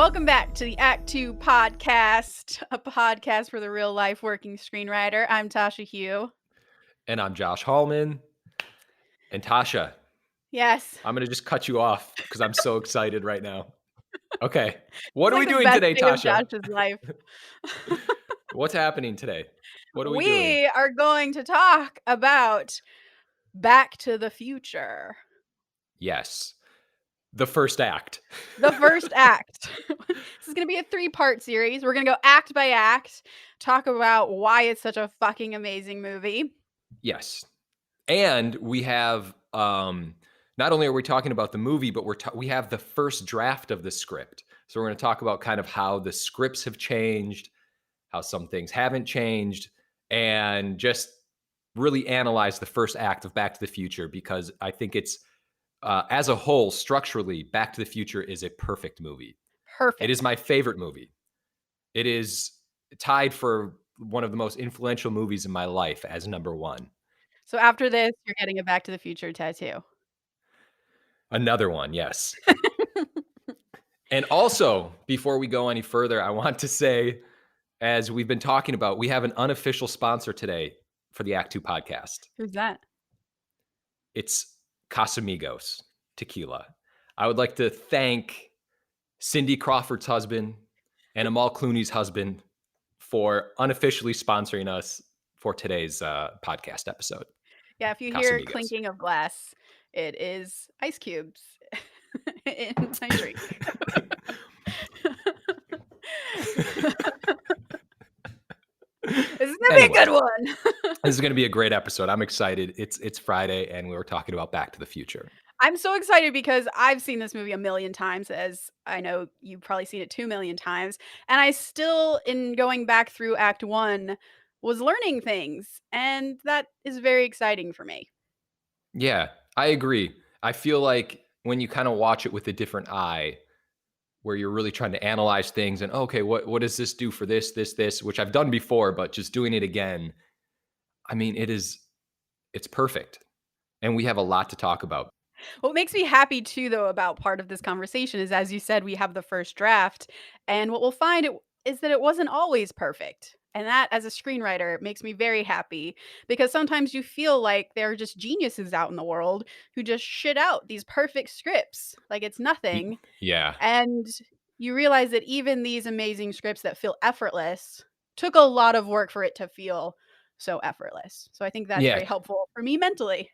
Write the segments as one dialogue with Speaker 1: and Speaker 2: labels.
Speaker 1: Welcome back to the Act 2 podcast, a podcast for the real life working screenwriter. I'm Tasha Hugh.
Speaker 2: And I'm Josh Hallman. And Tasha,
Speaker 1: Yes.
Speaker 2: I'm going to just cut you off because I'm so excited right now. Okay. What
Speaker 1: It's
Speaker 2: are
Speaker 1: like
Speaker 2: we
Speaker 1: the
Speaker 2: doing
Speaker 1: best
Speaker 2: today,
Speaker 1: day of
Speaker 2: Tasha?
Speaker 1: Josh's life.
Speaker 2: What's happening today? What are we doing?
Speaker 1: We are going to talk about Back to the Future.
Speaker 2: Yes. The first act.
Speaker 1: The first act. This is going to be a 3-part series. We're going to go act by act, talk about why it's such a fucking amazing movie.
Speaker 2: Yes. And we have, not only are we talking about the movie, but we have the first draft of the script. So we're going to talk about kind of how the scripts have changed, how some things haven't changed, and just really analyze the first act of Back to the Future, because I think it's, as a whole, structurally, Back to the Future is a perfect movie.
Speaker 1: Perfect.
Speaker 2: It is my favorite movie. It is tied for one of the most influential movies in my life as number one.
Speaker 1: So after this, you're getting a Back to the Future tattoo.
Speaker 2: Another one, yes. And also, before we go any further, I want to say, as we've been talking about, we have an unofficial sponsor today for the Act 2 podcast.
Speaker 1: Who's that?
Speaker 2: It's Casamigos Tequila. I would like to thank Cindy Crawford's husband and Amal Clooney's husband for unofficially sponsoring us for today's podcast episode.
Speaker 1: Yeah, if you hear clinking of glass, it is ice cubes in my drink. This is gonna be a good one.
Speaker 2: This is gonna be a great episode. I'm excited. It's Friday, and we were talking about Back to the Future.
Speaker 1: I'm so excited because I've seen this movie a million times, as I know you've probably seen it 2 million times, and I still, in going back through Act 1, was learning things, and that is very exciting for me.
Speaker 2: Yeah, I agree. I feel like when you kind of watch it with a different eye, where you're really trying to analyze things and, okay, what does this do for this, which I've done before, but just doing it again, I mean, it's perfect. And we have a lot to talk about.
Speaker 1: What makes me happy too, though, about part of this conversation is, as you said, we have the first draft, and what we'll find is that it wasn't always perfect. And that, as a screenwriter, makes me very happy, because sometimes you feel like there are just geniuses out in the world who just shit out these perfect scripts like it's nothing.
Speaker 2: Yeah.
Speaker 1: And you realize that even these amazing scripts that feel effortless took a lot of work for it to feel so effortless. So I think that's very helpful for me mentally.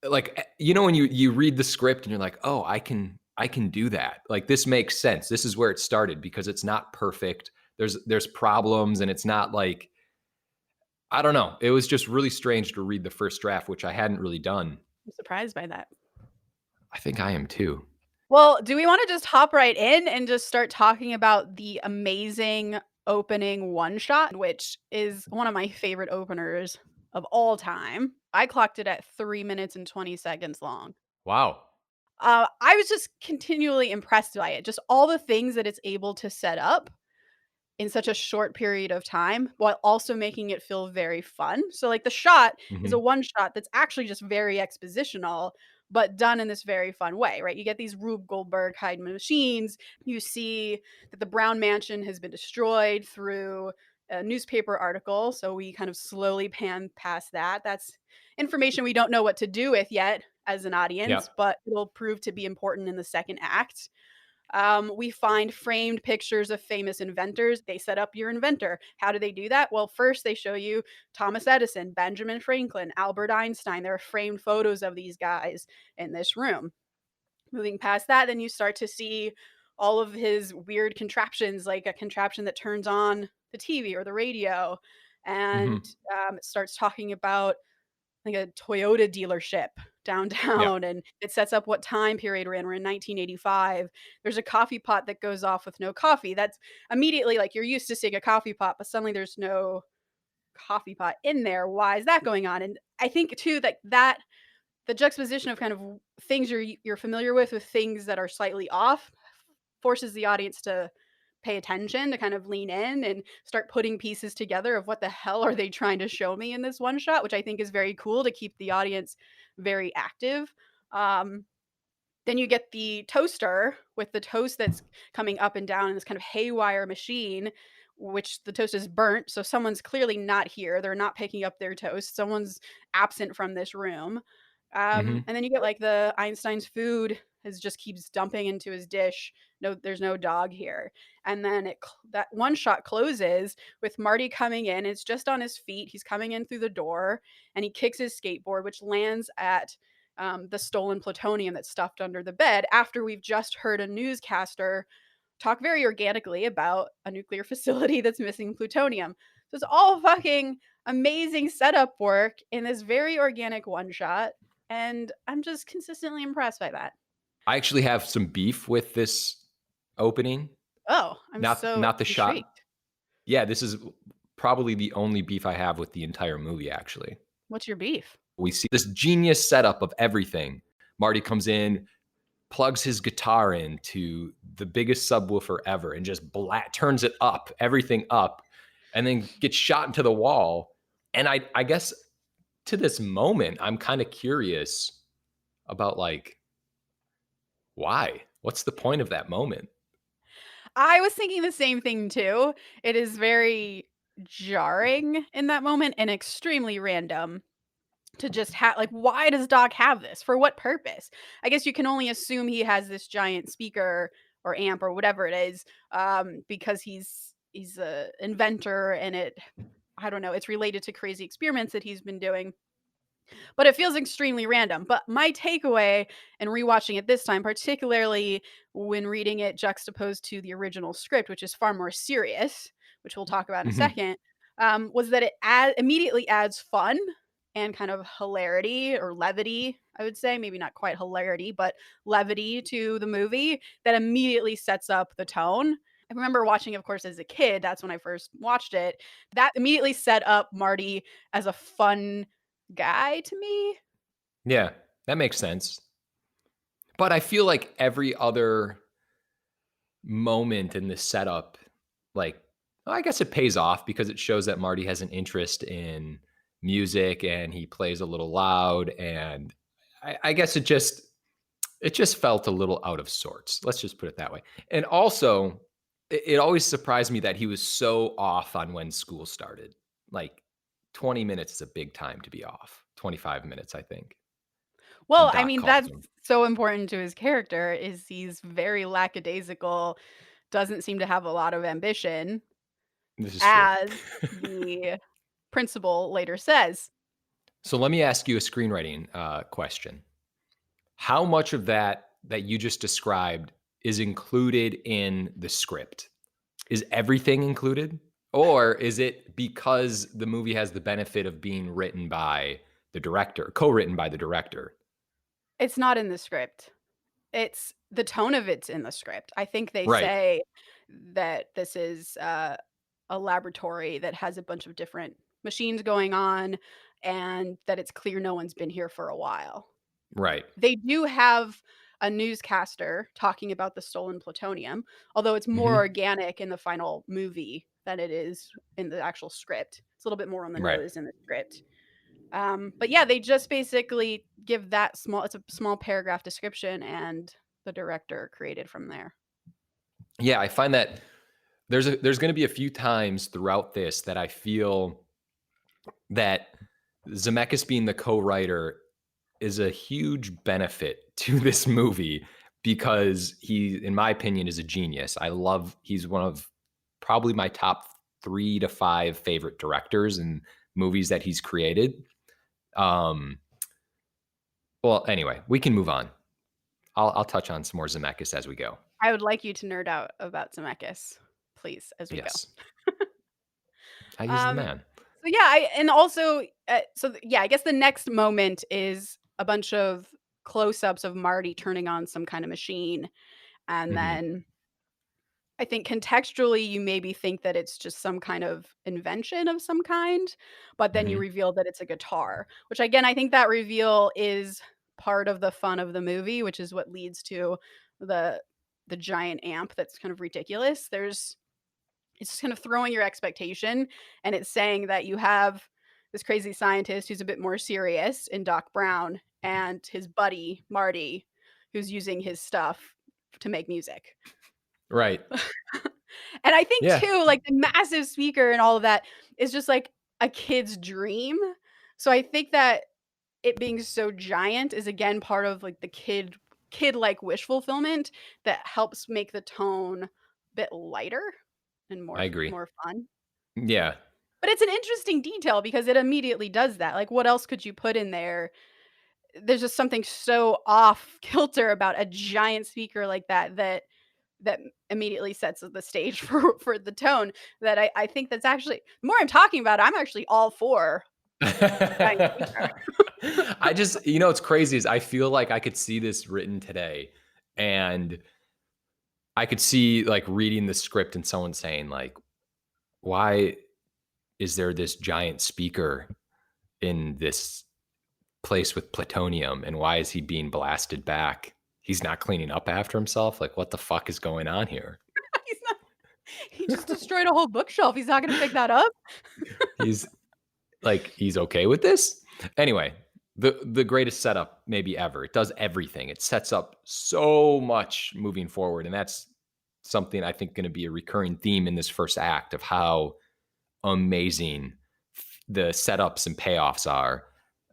Speaker 2: Like, when you read the script and you're like, oh, I can do that. Like, this makes sense. This is where it started, because it's not perfect. There's problems, and it's not like, I don't know. It was just really strange to read the first draft, which I hadn't really done.
Speaker 1: I'm surprised by that.
Speaker 2: I think I am too.
Speaker 1: Well, do we want to just hop right in and just start talking about the amazing opening one shot, which is one of my favorite openers of all time? I clocked it at 3 minutes and 20 seconds long.
Speaker 2: Wow.
Speaker 1: I was just continually impressed by it. Just all the things that it's able to set up in such a short period of time, while also making it feel very fun. So, like, the shot is a one shot that's actually just very expositional, but done in this very fun way, right? You get these Rube Goldberg hide machines. You see that the Brown Mansion has been destroyed through a newspaper article. So we kind of slowly pan past that. That's information we don't know what to do with yet as an audience, but it'll prove to be important in the second act. We find framed pictures of famous inventors. They set up your inventor. How do they do that? Well, first they show you Thomas Edison, Benjamin Franklin, Albert Einstein. There are framed photos of these guys in this room. Moving past that, then you start to see all of his weird contraptions, like a contraption that turns on the TV or the radio. And it starts talking about like a Toyota dealership downtown, and it sets up what time period we're in. We're in 1985. There's a coffee pot that goes off with no coffee. That's immediately like, you're used to seeing a coffee pot, but suddenly there's no coffee pot in there. Why is that going on? And I think too that the juxtaposition of kind of things you're familiar with things that are slightly off forces the audience to pay attention, to kind of lean in and start putting pieces together of what the hell are they trying to show me in this one shot, which I think is very cool to keep the audience very active. There Then you get the toaster with the toast that's coming up and down in this kind of haywire machine, which the toast is burnt. So someone's clearly not here. They're not picking up their toast. Someone's absent from this room.
Speaker 2: Mhm.
Speaker 1: And then you get like the Einstein's food is just keeps dumping into his dish. No, there's no dog here. And then that one shot closes with Marty coming in. It's just on his feet. He's coming in through the door and he kicks his skateboard, which lands at the stolen plutonium that's stuffed under the bed after we've just heard a newscaster talk very organically about a nuclear facility that's missing plutonium. So it's all fucking amazing setup work in this very organic one shot. And I'm just consistently impressed by that.
Speaker 2: I actually have some beef with this opening,
Speaker 1: Oh, I'm
Speaker 2: not
Speaker 1: so
Speaker 2: not the shot.
Speaker 1: intrigued.
Speaker 2: Yeah, this is probably the only beef I have with the entire movie, actually.
Speaker 1: What's your beef?
Speaker 2: We see this genius setup of everything. Marty comes in, plugs his guitar into the biggest subwoofer ever and just turns it up, everything up, and then gets shot into the wall. And I guess to this moment, I'm kind of curious about like why? What's the point of that moment?
Speaker 1: I was thinking the same thing too. It is very jarring in that moment and extremely random. To just have like, why does Doc have this? For what purpose? I guess you can only assume he has this giant speaker or amp or whatever it is, because he's a inventor and I don't know, it's related to crazy experiments that he's been doing. But it feels extremely random. But my takeaway in rewatching it this time, particularly when reading it juxtaposed to the original script, which is far more serious, which we'll talk about in a
Speaker 2: Mhm.
Speaker 1: second, was that it immediately adds fun and kind of hilarity or levity, I would say. Maybe not quite hilarity, but levity to the movie that immediately sets up the tone. I remember watching, of course, as a kid. That's when I first watched it. That immediately set up Marty as a fun guy to me.
Speaker 2: Yeah, that makes sense. But I feel like every other moment in the setup, like, well, I guess it pays off because it shows that Marty has an interest in music and he plays a little loud. And I guess it just felt a little out of sorts. Let's just put it that way. And also, it always surprised me that he was so off on when school started. Like 20 minutes is a big time to be off. 25 minutes, I think. And
Speaker 1: Well, I
Speaker 2: Doc
Speaker 1: mean,
Speaker 2: calls
Speaker 1: that's
Speaker 2: him.
Speaker 1: so important to his character is he's very lackadaisical, doesn't seem to have a lot of ambition,
Speaker 2: This is true.
Speaker 1: as the principal later says.
Speaker 2: So let me ask you a screenwriting question. How much of that you just described is included in the script? Is everything included? Or is it because the movie has the benefit of being written by the director, co-written by the director?
Speaker 1: It's not in the script. It's the tone of it's in the script. I think they
Speaker 2: Right,
Speaker 1: say that this is, a laboratory that has a bunch of different machines going on and that it's clear no one's been here for a while.
Speaker 2: right.
Speaker 1: They do have a newscaster talking about the stolen plutonium, although it's more
Speaker 2: Mhm.
Speaker 1: organic in the final movie than it is in the actual script. It's a little bit more on the
Speaker 2: Right.
Speaker 1: nose in the script. But yeah, they just basically give that it's a small paragraph description and the director created from there.
Speaker 2: Yeah, I find that there's gonna be a few times throughout this that I feel that Zemeckis being the co-writer is a huge benefit to this movie because he, in my opinion, is a genius. He's one of probably my top 3 to 5 favorite directors and movies that he's created. Um, well, anyway, we can move on. I'll touch on some more Zemeckis as we go.
Speaker 1: I would like you to nerd out about Zemeckis, please, as we go.
Speaker 2: Yes, he's the
Speaker 1: Um,
Speaker 2: man.
Speaker 1: so yeah, and also, yeah, I guess the next moment is a bunch of close-ups of Marty turning on some kind of machine, and
Speaker 2: Hmm.
Speaker 1: then I think contextually, you maybe think that it's just some kind of invention of some kind, but then you
Speaker 2: Hmm.
Speaker 1: reveal that it's a guitar, which again, I think that reveal is part of the fun of the movie, which is what leads to the the giant amp that's kind of ridiculous. It's just kind of throwing your expectation and it's saying that you have this crazy scientist who's a bit more serious in Doc Brown and his buddy Marty who's using his stuff to make music.
Speaker 2: Right.
Speaker 1: And I think
Speaker 2: Yeah,
Speaker 1: too, like the massive speaker and all of that is just like a kid's dream. So I think that it being so giant is again part of like the kid-like wish fulfillment that helps make the tone a bit lighter and
Speaker 2: I agree.
Speaker 1: more fun.
Speaker 2: Yeah.
Speaker 1: But it's an interesting detail because it immediately does that. Like what else could you put in there? There's just something so off kilter about a giant speaker like that immediately sets the stage for the tone that I think that's actually the more I'm talking about it, I'm actually all for giant speaker.
Speaker 2: I just, what's crazy is I feel like I could see this written today and I could see like reading the script and someone saying like, why is there this giant speaker in this place with plutonium and why is he being blasted back? He's not cleaning up after himself. Like, what the fuck is going on here?
Speaker 1: He's not he just destroyed a whole bookshelf. He's not gonna pick that up?
Speaker 2: He's like, he's okay with this. Anyway, the greatest setup maybe ever. It does everything. It sets up so much moving forward, and that's something I think going to be a recurring theme in this first act of how amazing the setups and payoffs are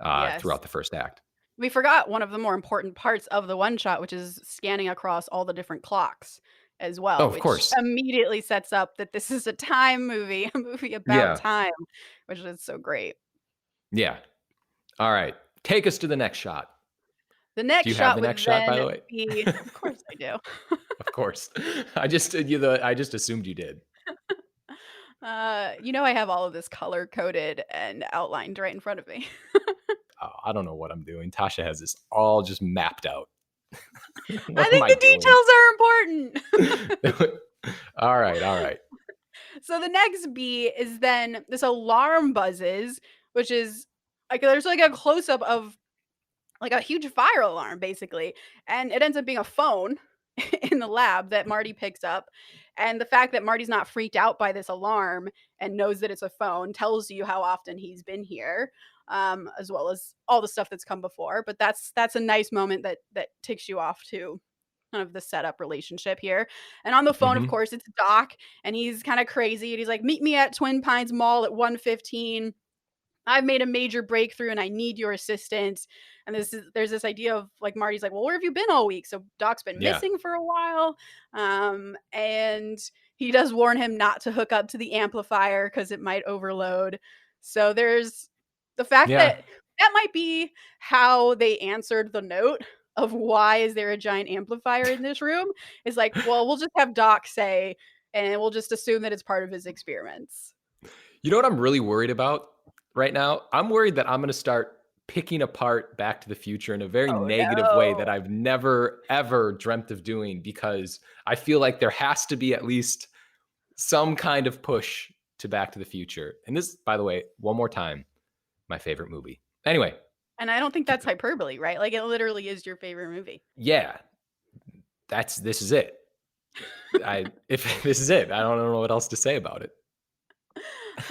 Speaker 1: Yes.
Speaker 2: throughout the first act.
Speaker 1: We forgot one of the more important parts of the one shot, which is scanning across all the different clocks as
Speaker 2: Oh,
Speaker 1: well,
Speaker 2: of
Speaker 1: which
Speaker 2: course.
Speaker 1: immediately sets up that this is a time movie, a movie about
Speaker 2: Yeah.
Speaker 1: time, which is so great.
Speaker 2: Yeah. All right. Take us to the next shot.
Speaker 1: The
Speaker 2: Do
Speaker 1: next
Speaker 2: you have
Speaker 1: shot
Speaker 2: the next
Speaker 1: would
Speaker 2: shot, by
Speaker 1: then
Speaker 2: the way?
Speaker 1: be of course I do.
Speaker 2: Of course. I just assumed you did.
Speaker 1: I have all of this color coded and outlined right in front of me.
Speaker 2: Oh, I don't know what I'm doing. Tasha has this all just mapped out.
Speaker 1: I
Speaker 2: What am
Speaker 1: think
Speaker 2: I doing?
Speaker 1: the details are important.
Speaker 2: All right, all right.
Speaker 1: So the next beat is then this alarm buzzes, which is like there's like a close up of like a huge fire alarm basically, and it ends up being a phone in the lab that Marty picks up. And the fact that Marty's not freaked out by this alarm and knows that it's a phone tells you how often he's been here, as well as all the stuff that's come before. But that's a nice moment that ticks you off to kind of the setup relationship here. And on the phone, of
Speaker 2: Mhm.
Speaker 1: course, it's Doc, and he's kind of crazy, and he's like, "Meet me at Twin Pines Mall at 1:15. I've made a major breakthrough and I need your assistance." And there's this idea of like Marty's like, "Well, where have you been all week?" So Doc's been
Speaker 2: Yeah.
Speaker 1: missing for a while. And he does warn him not to hook up to the amplifier because it might overload. So there's the fact
Speaker 2: Yeah.
Speaker 1: that that might be how they answered the note of why is there a giant amplifier in this room is like, well, we'll just have Doc say, and we'll just assume that it's part of his experiments.
Speaker 2: You know what I'm really worried about right now? I'm worried that I'm gonna start picking apart Back to the Future in a very
Speaker 1: Oh
Speaker 2: negative way that
Speaker 1: no.
Speaker 2: I've never, ever dreamt of doing because I feel like there has to be at least some kind of push to Back to the Future. And this, by the way, one more time, my favorite movie. Anyway,
Speaker 1: And I don't think that's hyperbole, right? Like, it literally is your favorite movie.
Speaker 2: yeah, this is it. I if this is it. I don't know what else to say about it.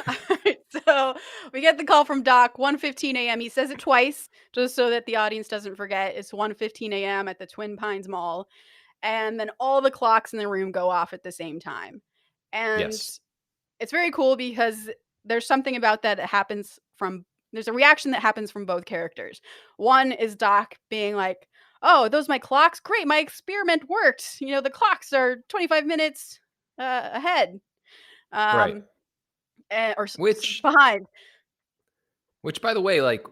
Speaker 1: Alright, so we get the call from Doc, 1:15 AM. He says it twice just so that the audience doesn't forget. It's 1:15 AM at the Twin Pines Mall, and then all the clocks in the room go off at the same time. And
Speaker 2: Yes.
Speaker 1: it's very cool because there's something about that happens from there's a reaction that happens from both characters. One is Doc being like, "Oh, those my clocks? Great, my experiment worked. The clocks are 25 minutes ahead."
Speaker 2: Right.
Speaker 1: Um, or
Speaker 2: Which
Speaker 1: behind.
Speaker 2: which by the way, like,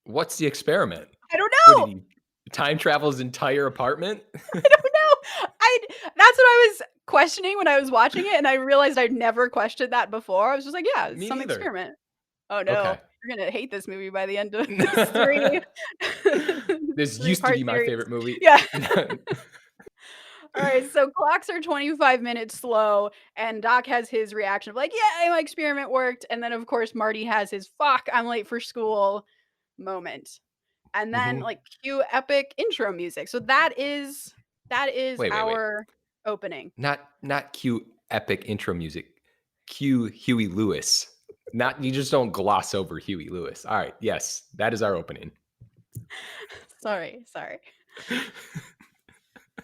Speaker 2: what's the experiment?
Speaker 1: I don't
Speaker 2: What did
Speaker 1: know.
Speaker 2: he time travel his entire apartment?
Speaker 1: I don't know. That's what I was questioning when I was watching it, and I realized I'd never questioned that before. I was just like, "Yeah, it's
Speaker 2: Me
Speaker 1: some
Speaker 2: neither.
Speaker 1: experiment." Oh no,
Speaker 2: Okay.
Speaker 1: you're gonna hate this movie by the end of this three
Speaker 2: This used to
Speaker 1: three-part
Speaker 2: be my
Speaker 1: series.
Speaker 2: favorite movie.
Speaker 1: Yeah. All right, so clocks are 25 minutes slow, and Doc has his reaction of like, "Yeah, my experiment worked," and then of course Marty has his "Fuck, I'm late for school" moment, and then
Speaker 2: Mhm.
Speaker 1: like cue epic intro music. So that is
Speaker 2: Wait.
Speaker 1: our opening.
Speaker 2: Not cue epic intro music. Cue Huey Lewis. Not you just don't gloss over Huey Lewis. All right. Yes, that is our opening.
Speaker 1: Sorry.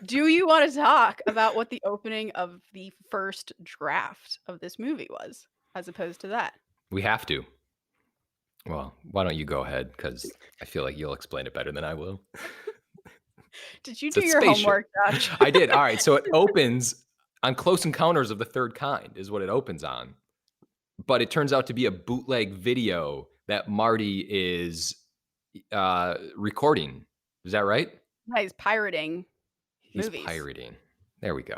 Speaker 1: Do you wanna talk about what the opening of the first draft of this movie was, as opposed to that?
Speaker 2: We have to. Well, why don't you go ahead? Because I feel like you'll explain it better than I will.
Speaker 1: Did you
Speaker 2: It's a
Speaker 1: do your
Speaker 2: spaceship.
Speaker 1: homework, Josh?
Speaker 2: I did. All right. So it opens on Close Encounters of the Third Kind, is what it opens on. But it turns out to be a bootleg video that Marty is recording. Is that right?
Speaker 1: Yeah, he's pirating
Speaker 2: He's
Speaker 1: movies.
Speaker 2: pirating. There we go.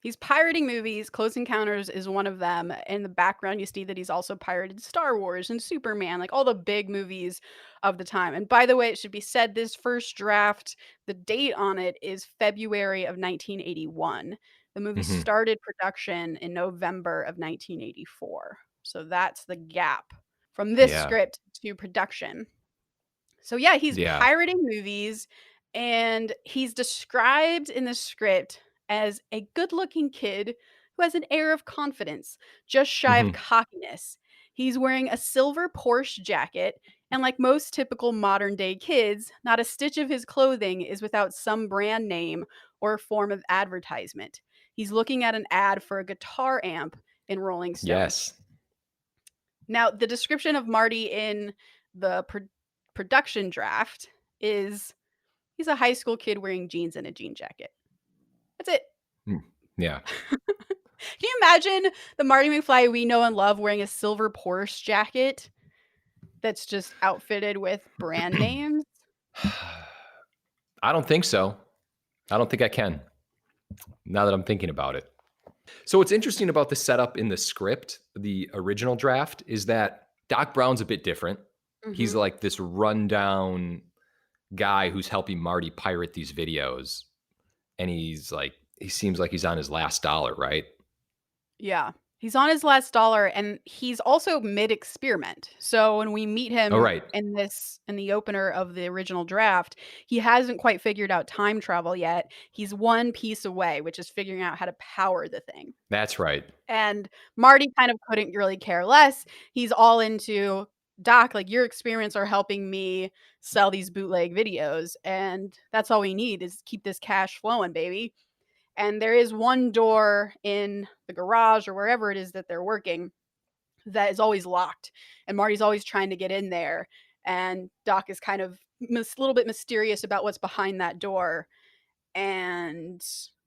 Speaker 1: He's pirating movies, Close Encounters is one of them. In the background, you see that he's also pirated Star Wars and Superman, like all the big movies of the time. And by the way, it should be said this first draft, the date on it is February of 1981. The movie
Speaker 2: Hmm.
Speaker 1: started production in November of 1984. So that's the gap from this
Speaker 2: Yeah.
Speaker 1: script to production. So yeah, he's
Speaker 2: Yeah.
Speaker 1: pirating movies, and he's described in the script as a good-looking kid who has an air of confidence, just shy of
Speaker 2: Hmm.
Speaker 1: cockiness. He's wearing a silver Porsche jacket, and like most typical modern-day kids, not a stitch of his clothing is without some brand name or form of advertisement. He's looking at an ad for a guitar amp in Rolling Stone.
Speaker 2: Yes.
Speaker 1: Now, the description of Marty in the production draft is he's a high school kid wearing jeans and a jean jacket. That's it.
Speaker 2: Mm. Yeah.
Speaker 1: Can you imagine the Marty McFly we know and love wearing a silver Porsche jacket that's just outfitted with brand names?
Speaker 2: I don't think so. I don't think I can, now that I'm thinking about it. So what's interesting about the setup in the script, the original draft, is that Doc Brown's a bit different. He's
Speaker 1: Mhm.
Speaker 2: like this rundown guy who's helping Marty pirate these videos. And he seems like he's on his last dollar, right?
Speaker 1: Yeah. He's on his last dollar and he's also mid-experiment. So when we meet
Speaker 2: Oh,
Speaker 1: him
Speaker 2: right.
Speaker 1: in the opener of the original draft, he hasn't quite figured out time travel yet. He's one piece away, which is figuring out how to power the thing.
Speaker 2: That's right.
Speaker 1: And Marty kind of couldn't really care less. He's all into, "Doc, like, your experiments are helping me sell these bootleg videos, and that's all we need is keep this cash flowing, baby." And there is one door in the garage or wherever it is that they're working that is always locked, and Marty's always trying to get in there, and Doc is kind of little bit mysterious about what's behind that door, and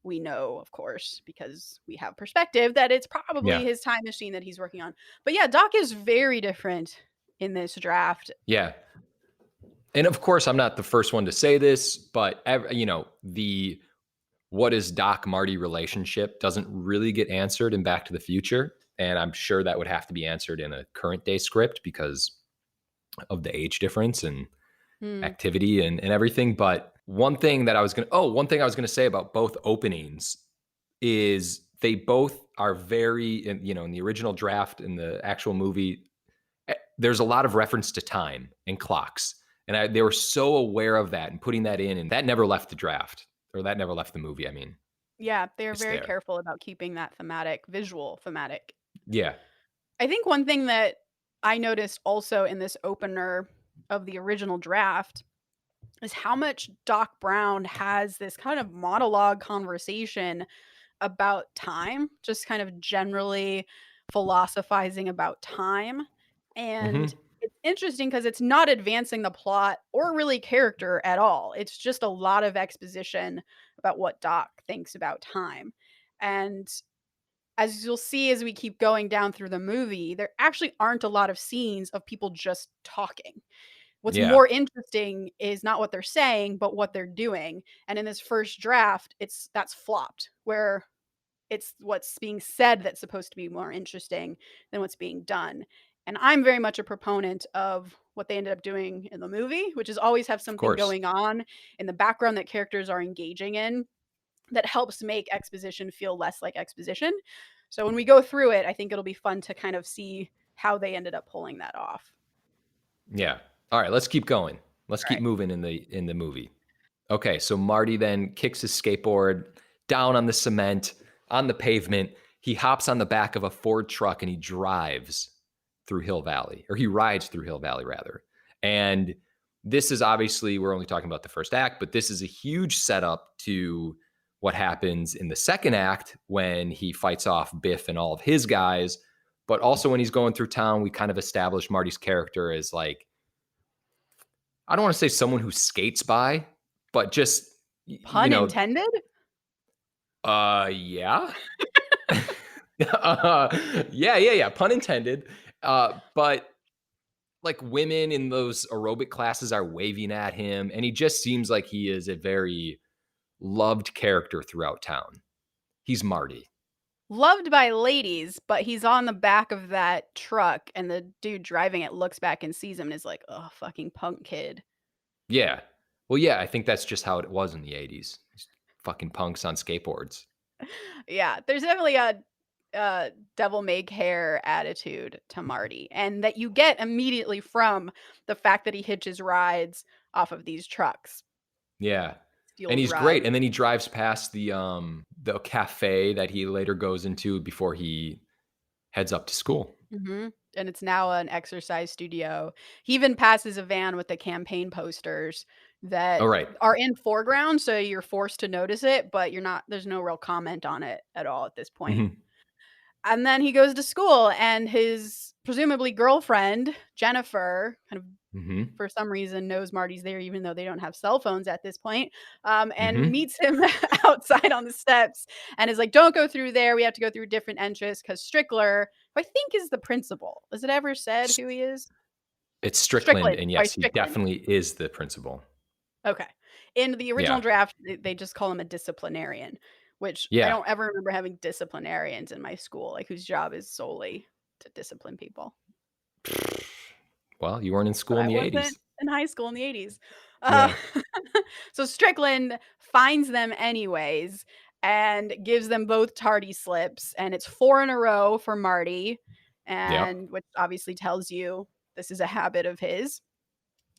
Speaker 1: we know, of course, because we have perspective, that it's probably
Speaker 2: Yeah.
Speaker 1: his time machine that he's working on. But yeah, Doc is very different in this draft.
Speaker 2: Yeah. And of course, I'm not the first one to say this, but the what is Doc Marty relationship doesn't really get answered in Back to the Future. And I'm sure that would have to be answered in a current day script because of the age difference and
Speaker 1: Hmm.
Speaker 2: activity and everything. But one thing I was gonna say about both openings is they both are in the original draft in the actual movie, there's a lot of reference to time and clocks. And they were so aware of that and putting that in, and that never left the draft, or that never left the movie. I mean,
Speaker 1: Yeah, they're
Speaker 2: it's
Speaker 1: very
Speaker 2: there.
Speaker 1: careful about keeping that thematic, visual thematic.
Speaker 2: Yeah.
Speaker 1: I think one thing that I noticed also in this opener of the original draft is how much Doc Brown has this kind of monologue conversation about time, just kind of generally philosophizing about time.
Speaker 2: Hmm.
Speaker 1: And it's interesting because it's not advancing the plot or really character at all. It's just a lot of exposition about what Doc thinks about time. And as you'll see as we keep going down through the movie, there actually aren't a lot of scenes of people just talking. What's
Speaker 2: Yeah.
Speaker 1: more interesting is not what they're saying, but what they're doing. And in this first draft, that's flopped, where it's what's being said that's supposed to be more interesting than what's being done. And I'm very much a proponent of what they ended up doing in the movie, which is always have
Speaker 2: Of
Speaker 1: something
Speaker 2: course.
Speaker 1: going on in the background that characters are engaging in that helps make exposition feel less like exposition. So when we go through it, I think it'll be fun to kind of see how they ended up pulling that off.
Speaker 2: Yeah. All right. Let's keep going. Let's
Speaker 1: All
Speaker 2: keep
Speaker 1: right.
Speaker 2: moving in the movie. Okay. So Marty then kicks his skateboard down on the cement on the pavement. He hops on the back of a Ford truck and he drives through Hill Valley, or he rides through Hill Valley rather. And this is obviously, we're only talking about the first act, but this is a huge setup to what happens in the second act when he fights off Biff and all of his guys. But also when he's going through town, we kind of establish Marty's character as like, I don't want to say someone who skates by, but just, you
Speaker 1: Pun
Speaker 2: know,
Speaker 1: intended?
Speaker 2: yeah. Yeah. Pun intended. But like women in those aerobic classes are waving at him, and he just seems like he is a very loved character throughout town. He's Marty.
Speaker 1: Loved by ladies, but he's on the back of that truck, and the dude driving it looks back and sees him and is like, "Oh, fucking punk kid."
Speaker 2: Yeah. Well, yeah, I think that's just how it was in the 80s. Fucking punks on skateboards.
Speaker 1: Yeah, there's definitely a devil may care attitude to Marty, and that you get immediately from the fact that he hitches rides off of these trucks,
Speaker 2: Yeah. And
Speaker 1: steals
Speaker 2: he's great.
Speaker 1: rides.
Speaker 2: And then he drives past the cafe that he later goes into before he heads up to school.
Speaker 1: Mhm, and it's now an exercise studio. He even passes a van with the campaign posters that
Speaker 2: All right.
Speaker 1: are in foreground, so you're forced to notice it, but you're not there's no real comment on it at all at this point.
Speaker 2: Mhm.
Speaker 1: And then he goes to school, and his presumably girlfriend, Jennifer, kind of
Speaker 2: Mhm.
Speaker 1: for some reason knows Marty's there even though they don't have cell phones at this point, and
Speaker 2: Mhm.
Speaker 1: meets him outside on the steps and is like, "Don't go through there. We have to go through a different entrance because Strickler, who I think is the principal. Is it ever said who he is?
Speaker 2: It's Strickland,
Speaker 1: Strickland.
Speaker 2: and
Speaker 1: Sorry,
Speaker 2: yes, he
Speaker 1: Strickland.
Speaker 2: definitely is the principal.
Speaker 1: Okay. In the original
Speaker 2: Yeah.
Speaker 1: draft, they just call him a disciplinarian, which I
Speaker 2: Yeah.
Speaker 1: don't ever remember having disciplinarians in my school, like whose job is solely to discipline people.
Speaker 2: Well, you weren't in
Speaker 1: But
Speaker 2: school in
Speaker 1: I
Speaker 2: the
Speaker 1: wasn't
Speaker 2: 80s.
Speaker 1: in high school in the '80s. Uh,
Speaker 2: Yeah.
Speaker 1: so Strickland finds them anyways and gives them both tardy slips, and it's 4 in a row for Marty,
Speaker 2: Yep.
Speaker 1: and which obviously tells you this is a habit of his,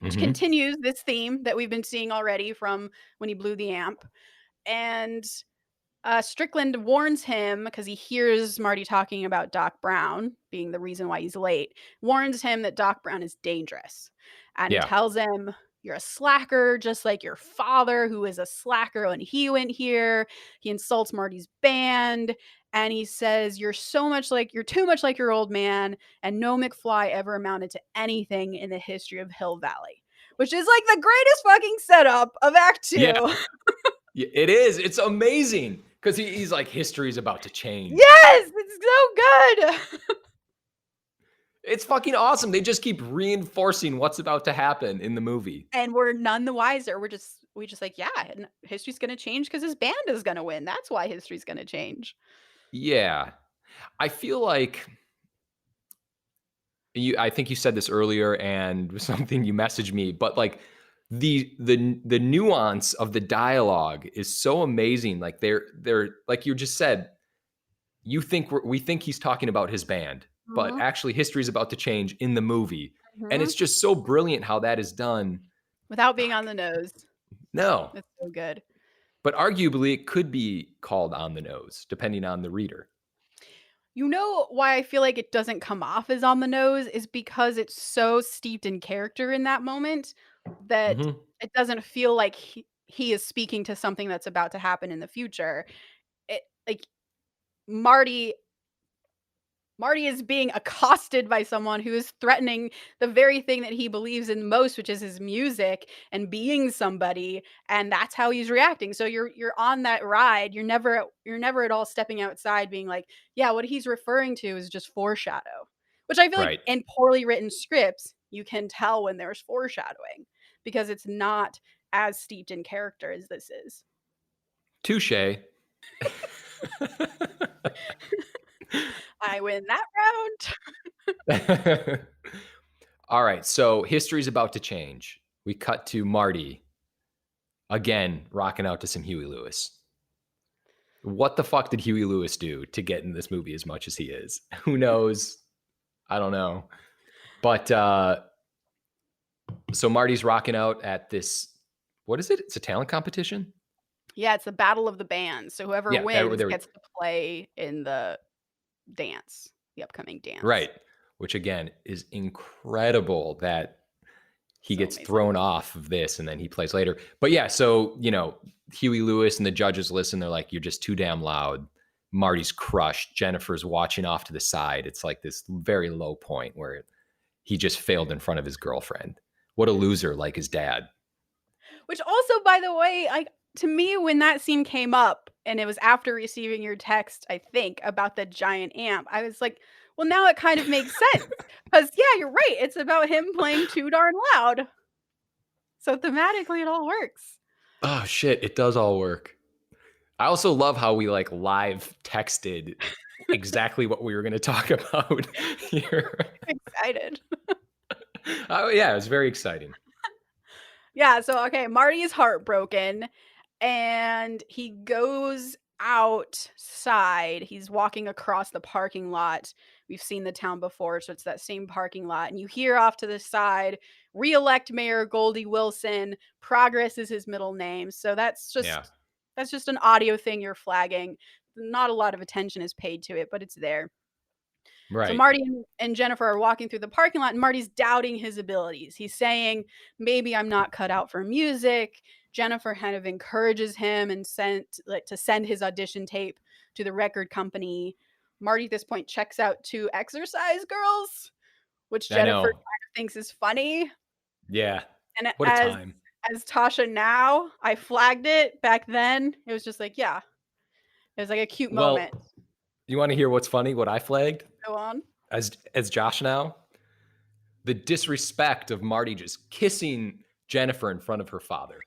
Speaker 1: which
Speaker 2: Mhm.
Speaker 1: continues this theme that we've been seeing already from when he blew the amp, and Strickland warns him because he hears Marty talking about Doc Brown being the reason why he's late, warns him that Doc Brown is dangerous and
Speaker 2: Yeah.
Speaker 1: tells him, "You're a slacker, just like your father, who is a slacker when he went here." He insults Marty's band and he says, you're too much like your old man, and no McFly ever amounted to anything in the history of Hill Valley, which is like the greatest fucking setup of Act
Speaker 2: Yeah.
Speaker 1: Two.
Speaker 2: It is. It's amazing because he's like, history's about to change.
Speaker 1: Yes, it's so good.
Speaker 2: It's fucking awesome. They just keep reinforcing what's about to happen in the movie.
Speaker 1: And we're none the wiser. We just like, yeah, and history's gonna change because his band is gonna win. That's why history's gonna change.
Speaker 2: Yeah. I feel like I think you said this earlier and something you messaged me, but like the nuance of the dialogue is so amazing. Like they're like you just said, we think he's talking about his band, but
Speaker 1: Mhm,
Speaker 2: actually history's about to change in the movie. And
Speaker 1: mhm.
Speaker 2: it's just so brilliant how that is done.
Speaker 1: Without being
Speaker 2: Fuck.
Speaker 1: on the nose.
Speaker 2: No.
Speaker 1: It's so good.
Speaker 2: But arguably it could be called on the nose, depending on the reader.
Speaker 1: You know why I feel like it doesn't come off as on the nose is because it's so steeped in character in that moment that
Speaker 2: Mhm.
Speaker 1: it doesn't feel like he is speaking to something that's about to happen in the future. It like Marty Marty is being accosted by someone who is threatening the very thing that he believes in most, which is his music and being somebody, and that's how he's reacting. So you're on that ride. You're never at all stepping outside being like, yeah, what he's referring to is just foreshadow. Which I feel like
Speaker 2: Right.
Speaker 1: in poorly written scripts, you can tell when there's foreshadowing because it's not as steeped in character as this is.
Speaker 2: Touche.
Speaker 1: I win that round.
Speaker 2: All right, so history's about to change. We cut to Marty again rocking out to some Huey Lewis. What the fuck did Huey Lewis do to get in this movie as much as he is? Who knows? I don't know. But so Marty's rocking out at this, what is it? It's a talent competition?
Speaker 1: Yeah, it's the battle of the bands. So whoever
Speaker 2: Yeah,
Speaker 1: wins
Speaker 2: there we
Speaker 1: gets to play in the upcoming dance.
Speaker 2: right. Which again is incredible that he
Speaker 1: So
Speaker 2: gets
Speaker 1: amazing.
Speaker 2: thrown off of this and then he plays later. But yeah, so, Huey Lewis and the judges listen. They're like, you're just too damn loud. Marty's crushed. Jennifer's watching off to the side. It's like this very low point where he just failed in front of his girlfriend. What a loser, like his dad.
Speaker 1: Which also, by the way, like to me, when that scene came up and it was after receiving your text, I think, about the giant amp, I was like, well, now it kind of makes sense. Because, yeah, you're right. It's about him playing too darn loud. So thematically, it all works.
Speaker 2: Oh shit, it does all work. I also love how we like live texted exactly what we were going to talk about here.
Speaker 1: Excited.
Speaker 2: Oh yeah, it was very exciting.
Speaker 1: Yeah, so okay, Marty is heartbroken and he goes outside. He's walking across the parking lot. We've seen the town before, so it's that same parking lot. And you hear off to the side, re-elect Mayor Goldie Wilson. Progress is his middle name. So
Speaker 2: Yeah.
Speaker 1: that's just an audio thing you're flagging. Not a lot of attention is paid to it, but it's there. So
Speaker 2: Right.
Speaker 1: Marty and Jennifer are walking through the parking lot, and Marty's doubting his abilities. He's saying, maybe I'm not cut out for music. Jennifer kind of encourages him and to send his audition tape to the record company. Marty at this point checks out 2 exercise girls, which
Speaker 2: I
Speaker 1: Jennifer
Speaker 2: know.
Speaker 1: kind of thinks is funny.
Speaker 2: Yeah.
Speaker 1: And
Speaker 2: What a time.
Speaker 1: as Tasha now, I flagged it back then. It was just like, yeah, it was like a cute moment.
Speaker 2: Well, you want to hear what's funny? What I flagged
Speaker 1: Go on.
Speaker 2: as Josh now? The disrespect of Marty just kissing Jennifer in front of her father.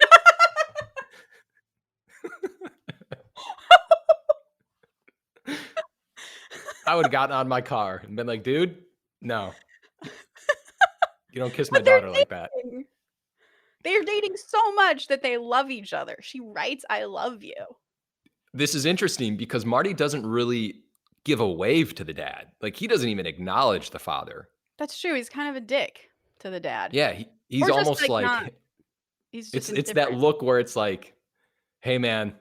Speaker 2: I would have gotten out of my car and been like, dude, no, you don't kiss my
Speaker 1: But they're
Speaker 2: daughter like that.
Speaker 1: dating. They're dating so much that they love each other. She writes, "I love you."
Speaker 2: This is interesting because Marty doesn't really give a wave to the dad. Like he doesn't even acknowledge the father.
Speaker 1: That's true, he's kind of a dick to the dad.
Speaker 2: Yeah, he's
Speaker 1: Or just,
Speaker 2: almost
Speaker 1: like, not
Speaker 2: like
Speaker 1: he's just
Speaker 2: it's that
Speaker 1: indifferent.
Speaker 2: look where it's like, "Hey man,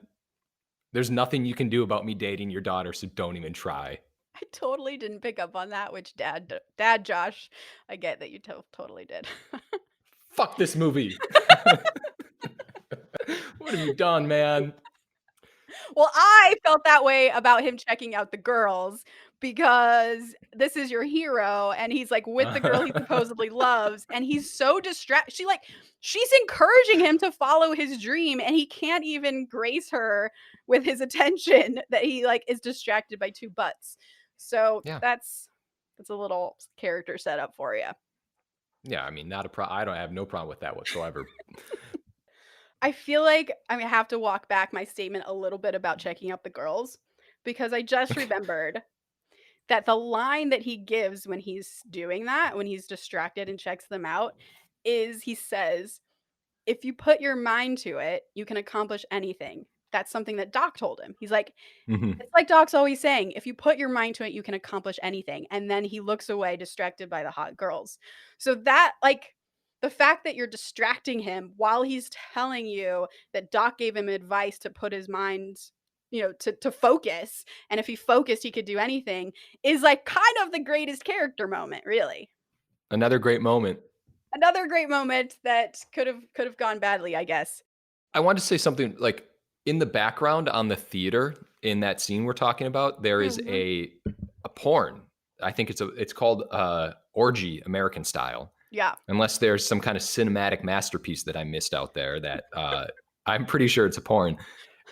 Speaker 2: there's nothing you can do about me dating your daughter, so don't even try."
Speaker 1: I totally didn't pick up on that, which dad Josh, I get that you totally did.
Speaker 2: Fuck this movie. What have you done, man?
Speaker 1: Well, I felt that way about him checking out the girls because this is your hero and he's like with the girl he supposedly loves and he's so she's encouraging him to follow his dream and he can't even grace her with his attention that he like is distracted by 2 butts. So
Speaker 2: Yeah.
Speaker 1: that's a little character setup for you.
Speaker 2: Yeah, I mean, not a I don't have no problem with that whatsoever.
Speaker 1: I feel like I'm gonna have to walk back my statement a little bit about checking out the girls because I just remembered that the line that he gives when he's doing that, when he's distracted and checks them out, is he says, "If you put your mind to it, you can accomplish anything." That's something that Doc told him. He's like,
Speaker 2: Mhm.
Speaker 1: it's like Doc's always saying, "If you put your mind to it, you can accomplish anything." And then he looks away distracted by the hot girls. So that like the fact that you're distracting him while he's telling you that Doc gave him advice to put his mind, to focus, and if he focused, he could do anything, is like kind of the greatest character moment, really.
Speaker 2: Another great moment.
Speaker 1: Another great moment that could have gone badly, I guess.
Speaker 2: I wanted to say something like in the background on the theater in that scene we're talking about, there is
Speaker 1: Mhm.
Speaker 2: a porn. I think it's called Orgy American Style.
Speaker 1: Yeah.
Speaker 2: Unless there's some kind of cinematic masterpiece that I missed out there that I'm pretty sure it's a porn.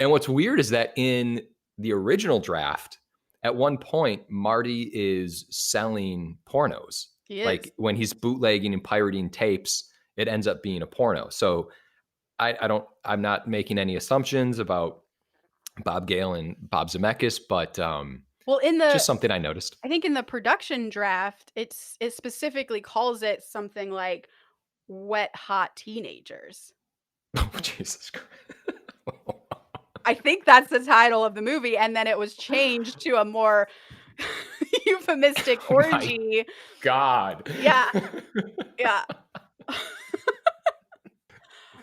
Speaker 2: And what's weird is that in the original draft, at one point, Marty is selling pornos.
Speaker 1: He is.
Speaker 2: Like when he's bootlegging and pirating tapes, it ends up being a porno. So I'm not making any assumptions about Bob Gale and Bob Zemeckis, but
Speaker 1: Well,
Speaker 2: just something I noticed.
Speaker 1: I think in the production draft, it specifically calls it something like "wet hot teenagers."
Speaker 2: Oh, Jesus Christ.
Speaker 1: I think that's the title of the movie, and then it was changed to a more euphemistic
Speaker 2: Oh my
Speaker 1: orgy.
Speaker 2: God.
Speaker 1: Yeah, yeah.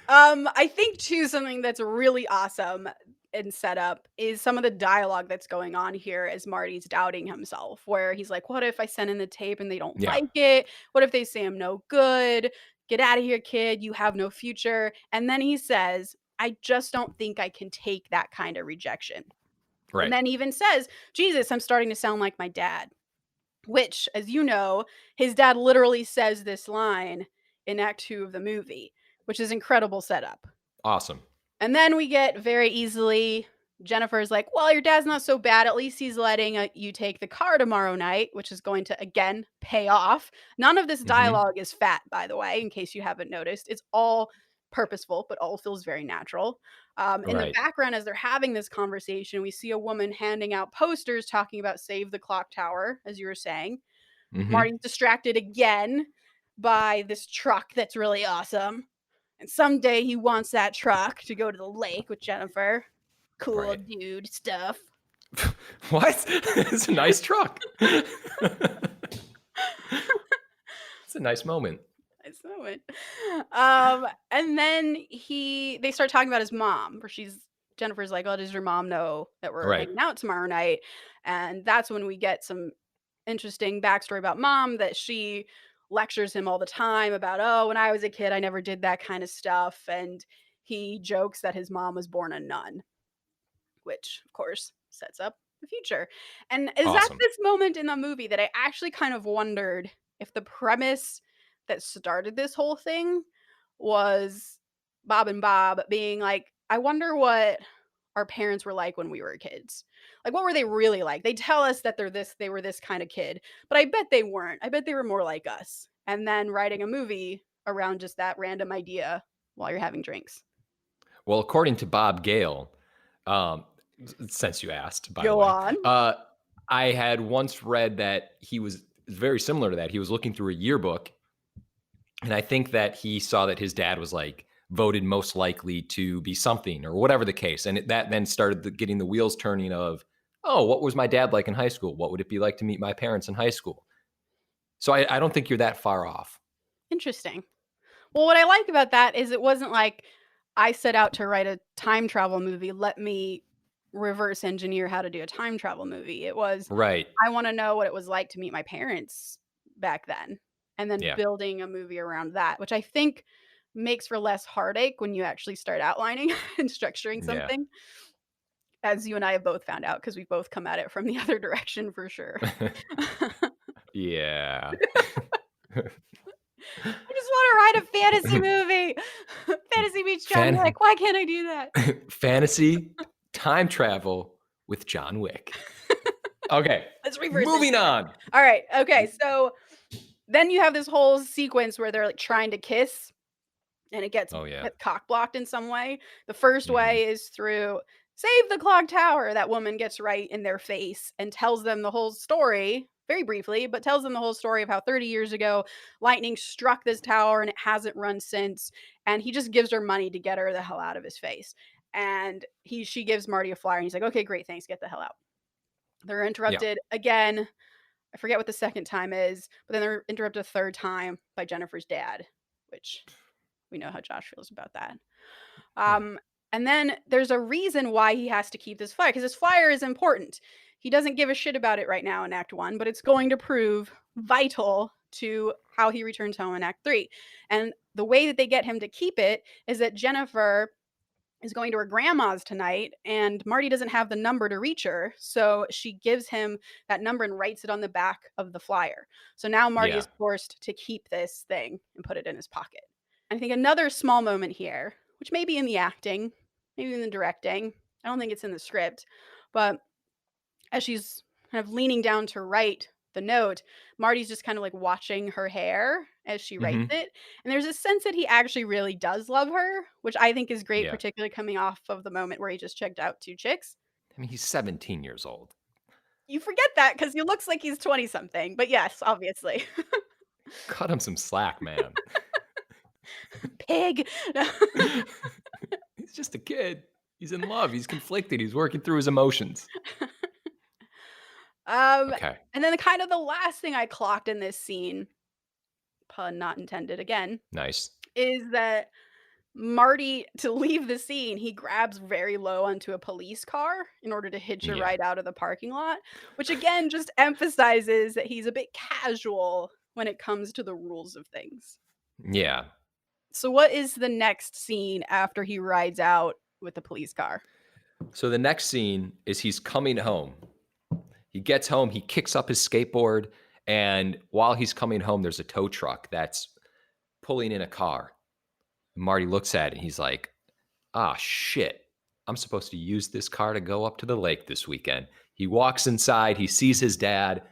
Speaker 1: I think too something that's really awesome and set up is some of the dialogue that's going on here as Marty's doubting himself, where he's like, "What if I send in the tape and they don't
Speaker 2: Yeah.
Speaker 1: like it? What if they say I'm no good?" "Get out of here, kid. You have no future." And then he says, "I just don't think I can take that kind of rejection." And
Speaker 2: Right.
Speaker 1: then even says, "Jesus, I'm starting to sound like my dad." Which, as you know, his dad literally says this line in act 2 of the movie, which is incredible setup.
Speaker 2: Awesome.
Speaker 1: And then we get very easily Jennifer's like, "Well, your dad's not so bad. At least he's letting you take the car tomorrow night," which is going to again pay off. None of this
Speaker 2: Mhm.
Speaker 1: dialogue is fat, by the way, in case you haven't noticed. It's all purposeful, but all feels very natural. In the
Speaker 2: Right.
Speaker 1: background, as they're having this conversation, we see a woman handing out posters talking about Save the Clock Tower, as you were saying.
Speaker 2: Mhm.
Speaker 1: Marty's distracted again by this truck that's really awesome. And someday he wants that truck to go to the lake with Jennifer. Cool
Speaker 2: Right.
Speaker 1: dude stuff.
Speaker 2: What? It's a nice truck. It's a nice moment.
Speaker 1: Nice moment. And then they start talking about his mom, where Jennifer's like, "Oh, does your mom know that we're
Speaker 2: Right.
Speaker 1: hanging out tomorrow night?" And that's when we get some interesting backstory about mom that she lectures him all the time about, "Oh, when I was a kid, I never did that kind of stuff." And he jokes that his mom was born a nun, which of course sets up the future. And is at
Speaker 2: Awesome.
Speaker 1: this moment in the movie that I actually kind of wondered if the premise that started this whole thing was Bob and Bob being like, I wonder what our parents were like when we were kids. Like, what were they really like? They tell us that they were this kind of kid, but I bet they weren't. I bet they were more like us. And then writing a movie around just that random idea while you're having drinks.
Speaker 2: Well, according to Bob Gale, um, since you asked, by the
Speaker 1: Go
Speaker 2: way,
Speaker 1: on.
Speaker 2: I had once read that he was very similar to that. He was looking through a yearbook, and I think that he saw that his dad was like voted most likely to be something or whatever the case. And that then started getting the wheels turning of, oh, what was my dad like in high school? What would it be like to meet my parents in high school? So I don't think you're that far off.
Speaker 1: Interesting. Well, what I like about that is it wasn't like I set out to write a time travel movie. Let me reverse engineer how to do a time travel movie. It was,
Speaker 2: Right.
Speaker 1: I want to know what it was like to meet my parents back then, and then
Speaker 2: Yeah.
Speaker 1: building a movie around that, which I think makes for less heartache when you actually start outlining and structuring
Speaker 2: Yeah.
Speaker 1: something, as you and I have both found out because we've both come at it from the other direction for sure.
Speaker 2: Yeah.
Speaker 1: I just wanna write a fantasy movie. Fantasy meets John
Speaker 2: Fan
Speaker 1: Wick. Why can't I do that?
Speaker 2: fantasy time travel with John Wick. Okay.
Speaker 1: Let's reverse
Speaker 2: Moving
Speaker 1: engineer.
Speaker 2: on.
Speaker 1: Alright, okay, so then you have this whole sequence where they're, like, trying to kiss, and
Speaker 2: Oh yeah.
Speaker 1: gets cock blocked in some way. The first
Speaker 2: Mhm.
Speaker 1: way is through "Save the clock tower." That woman gets right in their face and tells them the whole story, very briefly, but tells them the whole story of how 30 years ago, lightning struck this tower and it hasn't run since, and he just gives her money to get her the hell out of his face. And she gives Marty a flyer, and he's like, "Okay, great, thanks, get the hell out." They're
Speaker 2: Yeah.
Speaker 1: interrupted again. I forget what the second time is, but then they're interrupted a third time by Jennifer's dad, which we know how Josh feels about that.
Speaker 2: Yeah.
Speaker 1: Um, and then there's a reason why he has to keep this flyer because his flyer is important. He doesn't give a shit about it right now in Act 1, but it's going to prove vital to how he returns home in Act 3. And the way that they get him to keep it is that Jennifer is going to her grandma's tonight and Marty doesn't have the number to reach her. So she gives him that number and writes it on the back of the flyer. So now Marty
Speaker 2: Yeah.
Speaker 1: is forced to keep this thing and put it in his pocket. I think another small moment here, which may be in the acting, maybe in the directing, I don't think it's in the script, but as she's kind of leaning down to write the note, Marty's just kind of like watching her hair as she writes
Speaker 2: Mhm.
Speaker 1: it. And there's a sense that he actually really does love her, which I think is great,
Speaker 2: Yeah.
Speaker 1: particularly coming off of the moment where he just checked out 2 chicks.
Speaker 2: I mean, he's 17 years old.
Speaker 1: You forget that because he looks like he's 20 something, but yes, obviously.
Speaker 2: Cut him some slack, man.
Speaker 1: Pig.
Speaker 2: He's just a kid. He's in love. He's conflicted. He's working through his emotions.
Speaker 1: Um,
Speaker 2: Okay.
Speaker 1: and then kind of the last thing I clocked in this scene, pun not intended again,
Speaker 2: Nice.
Speaker 1: is that Marty, to leave the scene, he grabs very low onto a police car in order to hitch a
Speaker 2: Yeah.
Speaker 1: ride out of the parking lot, which again just emphasizes that he's a bit casual when it comes to the rules of things.
Speaker 2: Yeah.
Speaker 1: So what is the next scene after he rides out with the police car?
Speaker 2: So the next scene is he's coming home. He gets home, he kicks up his skateboard, and while he's coming home, there's a tow truck that's pulling in a car. Marty looks at it and he's like, ah, shit. I'm supposed to use this car to go up to the lake this weekend. He walks inside, he sees his dad,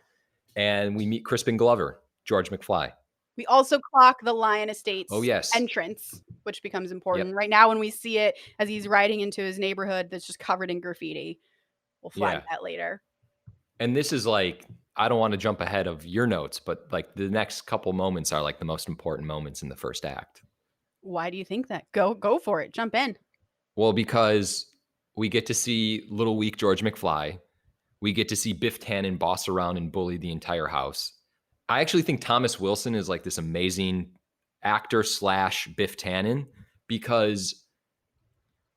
Speaker 2: and we meet Crispin Glover, George McFly.
Speaker 1: We also clock the Lion
Speaker 2: Oh,
Speaker 1: Estates
Speaker 2: yes.
Speaker 1: entrance, which becomes
Speaker 2: Yep.
Speaker 1: important. Right now, when we see it as he's riding into his neighborhood that's just covered in graffiti, we'll flag
Speaker 2: Yeah.
Speaker 1: that later.
Speaker 2: And this is like, I don't want to jump ahead of your notes, but like the next couple moments are like the most important moments in the first act.
Speaker 1: Why do you think that? Go for it. Jump in.
Speaker 2: Well, because we get to see little weak George McFly. We get to see Biff Tannen boss around and bully the entire house. I actually think Thomas Wilson is like this amazing actor slash Biff Tannen because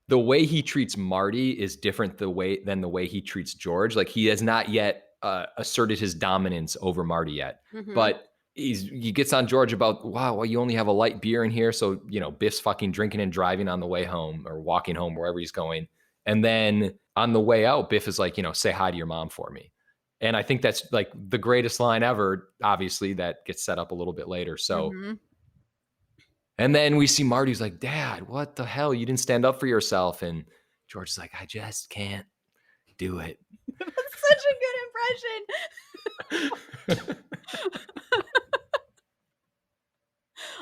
Speaker 2: the way he treats Marty is different than the way he treats George. Like he has not yet asserted his dominance over Marty yet,
Speaker 1: Mhm.
Speaker 2: but he gets on George about, wow, well, you only have a light beer in here. So, you know, Biff's fucking drinking and driving on the way home or walking home, wherever he's going. And then on the way out, Biff is like, you know, say hi to your mom for me. And I think that's like the greatest line ever. Obviously, that gets set up a little bit later. So,
Speaker 1: Mhm.
Speaker 2: and then we see Marty's like, Dad, what the hell? You didn't stand up for yourself. And George's like, I just can't do it.
Speaker 1: That's such a good impression.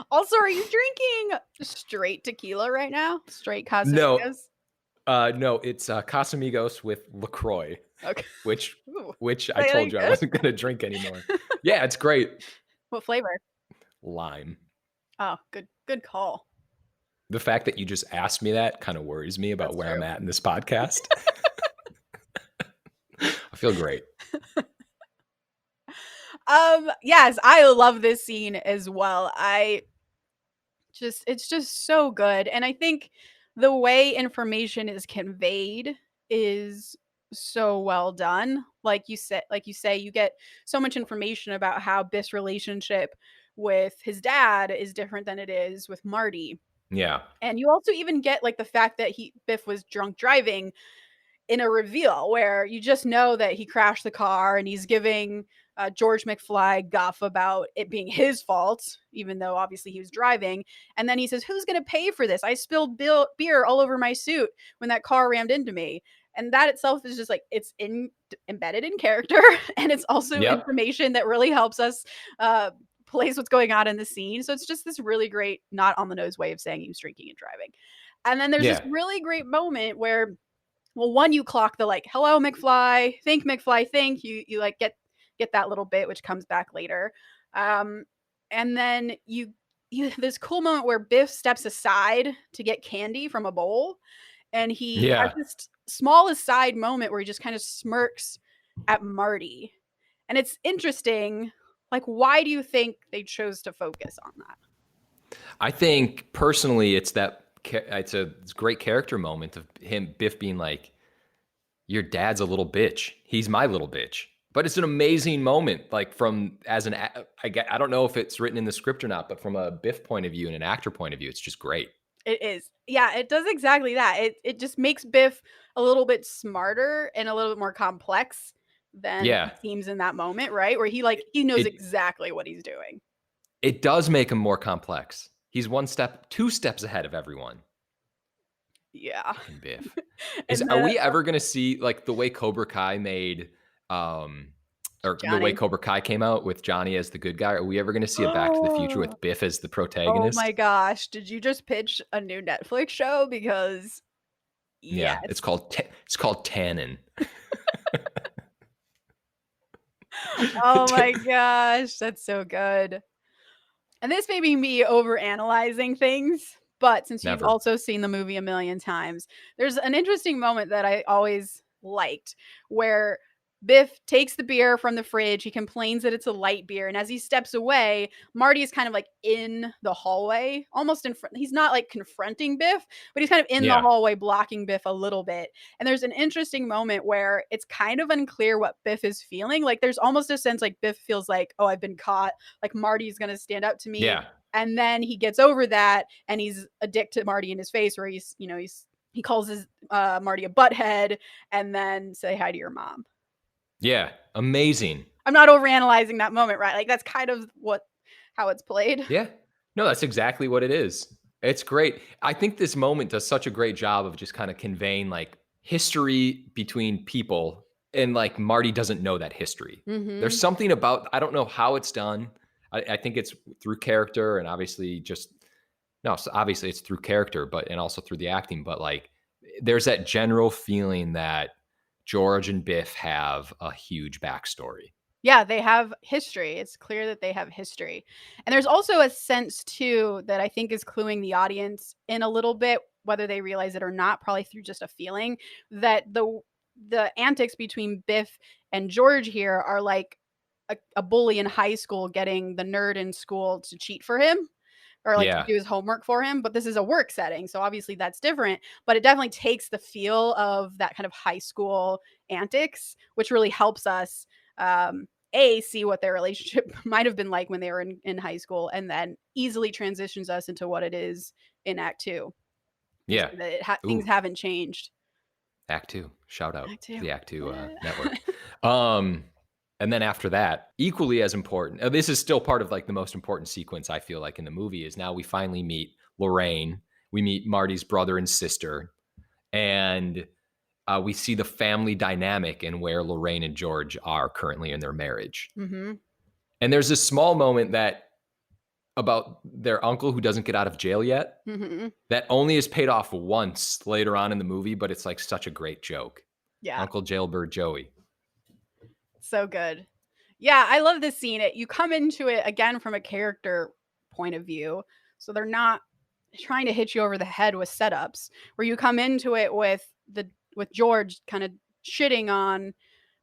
Speaker 1: Also, are you drinking straight tequila right now? Straight
Speaker 2: No,
Speaker 1: Casamigos?
Speaker 2: no, it's Casamigos with LaCroix,
Speaker 1: Okay.
Speaker 2: which
Speaker 1: Ooh.
Speaker 2: which I
Speaker 1: Are they
Speaker 2: told you I
Speaker 1: good?
Speaker 2: wasn't going to drink anymore. Yeah, it's great.
Speaker 1: What flavor?
Speaker 2: Lime.
Speaker 1: Oh, good call.
Speaker 2: The fact that you just asked me that kind of worries me about
Speaker 1: That's
Speaker 2: where
Speaker 1: true.
Speaker 2: I'm at in this podcast. I feel great.
Speaker 1: Yes, I love this scene as well. It's just so good. And I think the way information is conveyed is so well done. Like you say, you get so much information about how Biff's relationship with his dad is different than it is with Marty.
Speaker 2: Yeah.
Speaker 1: And you also even get like the fact that Biff was drunk driving in a reveal where you just know that he crashed the car and he's giving George McFly guff about it being his fault, even though obviously he was driving. And then he says, "Who's going to pay for this? I spilled beer all over my suit when that car rammed into me." And that itself is just like embedded in character, and it's also
Speaker 2: Yep.
Speaker 1: information that really helps us uh, place what's going on in the scene. So it's just this really great, not on the nose way of saying he was drinking and driving. And then there's this
Speaker 2: Yeah.
Speaker 1: really great moment where, well, one, you clock the like, "Hello, McFly, think McFly, think." You like get that little bit, which comes back later. Um, and then you this cool moment where Biff steps aside to get candy from a bowl, and he has
Speaker 2: Yeah.
Speaker 1: this small aside moment where he just kind of smirks at Marty. And it's interesting, like, why do you think they chose to focus on that?
Speaker 2: I think personally it's a great character moment of him Biff being like, your dad's a little bitch. He's my little bitch. But it's an amazing moment, like from I don't know if it's written in the script or not, but from a Biff point of view and an actor point of view, it's just great.
Speaker 1: It is. Yeah, it does exactly that. It just makes Biff a little bit smarter and a little bit more complex than
Speaker 2: Yeah,
Speaker 1: he seems in that moment, right? Where he knows
Speaker 2: it
Speaker 1: exactly what he's doing.
Speaker 2: it does make him more complex. He's two steps ahead of everyone.
Speaker 1: Yeah.
Speaker 2: Fucking Biff.
Speaker 1: And
Speaker 2: Are
Speaker 1: the
Speaker 2: we ever gonna see like the way Cobra Kai made, or the way
Speaker 1: Johnny.
Speaker 2: Cobra Kai came out with Johnny as the good guy? Are we ever gonna see a Back to the Future with Biff as the
Speaker 1: Oh my
Speaker 2: protagonist?
Speaker 1: gosh, did you just pitch a new Netflix show? Because
Speaker 2: Yeah,
Speaker 1: yes.
Speaker 2: it's called Tannen.
Speaker 1: Oh my gosh, that's so good. And this may be me over analyzing things, but since you've
Speaker 2: Never.
Speaker 1: also seen the movie a million times, there's an interesting moment that I always liked where Biff takes the beer from the fridge. He complains that it's a light beer. And as he steps away, Marty is kind of like in the hallway, almost in front. He's not like confronting Biff, but he's kind of in the
Speaker 2: Yeah.
Speaker 1: hallway, blocking Biff a little bit. And there's an interesting moment where it's kind of unclear what Biff is feeling. Like there's almost a sense like Biff feels like, oh, I've been caught. Like Marty's going to stand up to me.
Speaker 2: Yeah.
Speaker 1: And then he gets over that and he's a dick to Marty in his face where he calls his Marty a butthead and then say hi to your mom.
Speaker 2: Yeah, amazing.
Speaker 1: I'm not overanalyzing that moment, right? Like that's kind of how it's played.
Speaker 2: Yeah. No, that's exactly what it is. It's great. I think this moment does such a great job of just kind of conveying like history between people, and like Marty doesn't know that history. There's
Speaker 1: Mhm.
Speaker 2: something about, I don't know how it's done. I think it's through character and obviously just no, so obviously it's through character, but and also through the acting, but like there's that general feeling that George and Biff have a huge backstory.
Speaker 1: Yeah, they have history. It's clear that they have history. And there's also a sense too that I think is cluing the audience in a little bit, whether they realize it or not, probably through just a feeling that the antics between Biff and George here are like a bully in high school getting the nerd in school to cheat for him or like to
Speaker 2: Yeah.
Speaker 1: do his homework for him, but this is a work setting, so obviously that's different, but it definitely takes the feel of that kind of high school antics, which really helps us see what their relationship might have been like when they were in high school, and then easily transitions us into what it is in act 2. We
Speaker 2: Yeah.
Speaker 1: see that things
Speaker 2: Ooh.
Speaker 1: haven't changed.
Speaker 2: Act 2. Shout out
Speaker 1: Act
Speaker 2: to
Speaker 1: 2.
Speaker 2: the Act 2,
Speaker 1: Yeah.
Speaker 2: network. And then after that, equally as important, this is still part of, like, the most important sequence, I feel like, in the movie, is now we finally meet Lorraine. We meet Marty's brother and sister, and, we see the family dynamic and where Lorraine and George are currently in their marriage.
Speaker 1: Mhm.
Speaker 2: And there's this small moment that about their uncle who doesn't get out of jail yet,
Speaker 1: Mhm.
Speaker 2: that only is paid off once later on in the movie, but it's, like, such a great joke.
Speaker 1: Yeah.
Speaker 2: Uncle Jailbird Joey.
Speaker 1: So good. Yeah, I love this scene. You come into it again from a character point of view. So they're not trying to hit you over the head with setups. Where you come into it with George kind of shitting on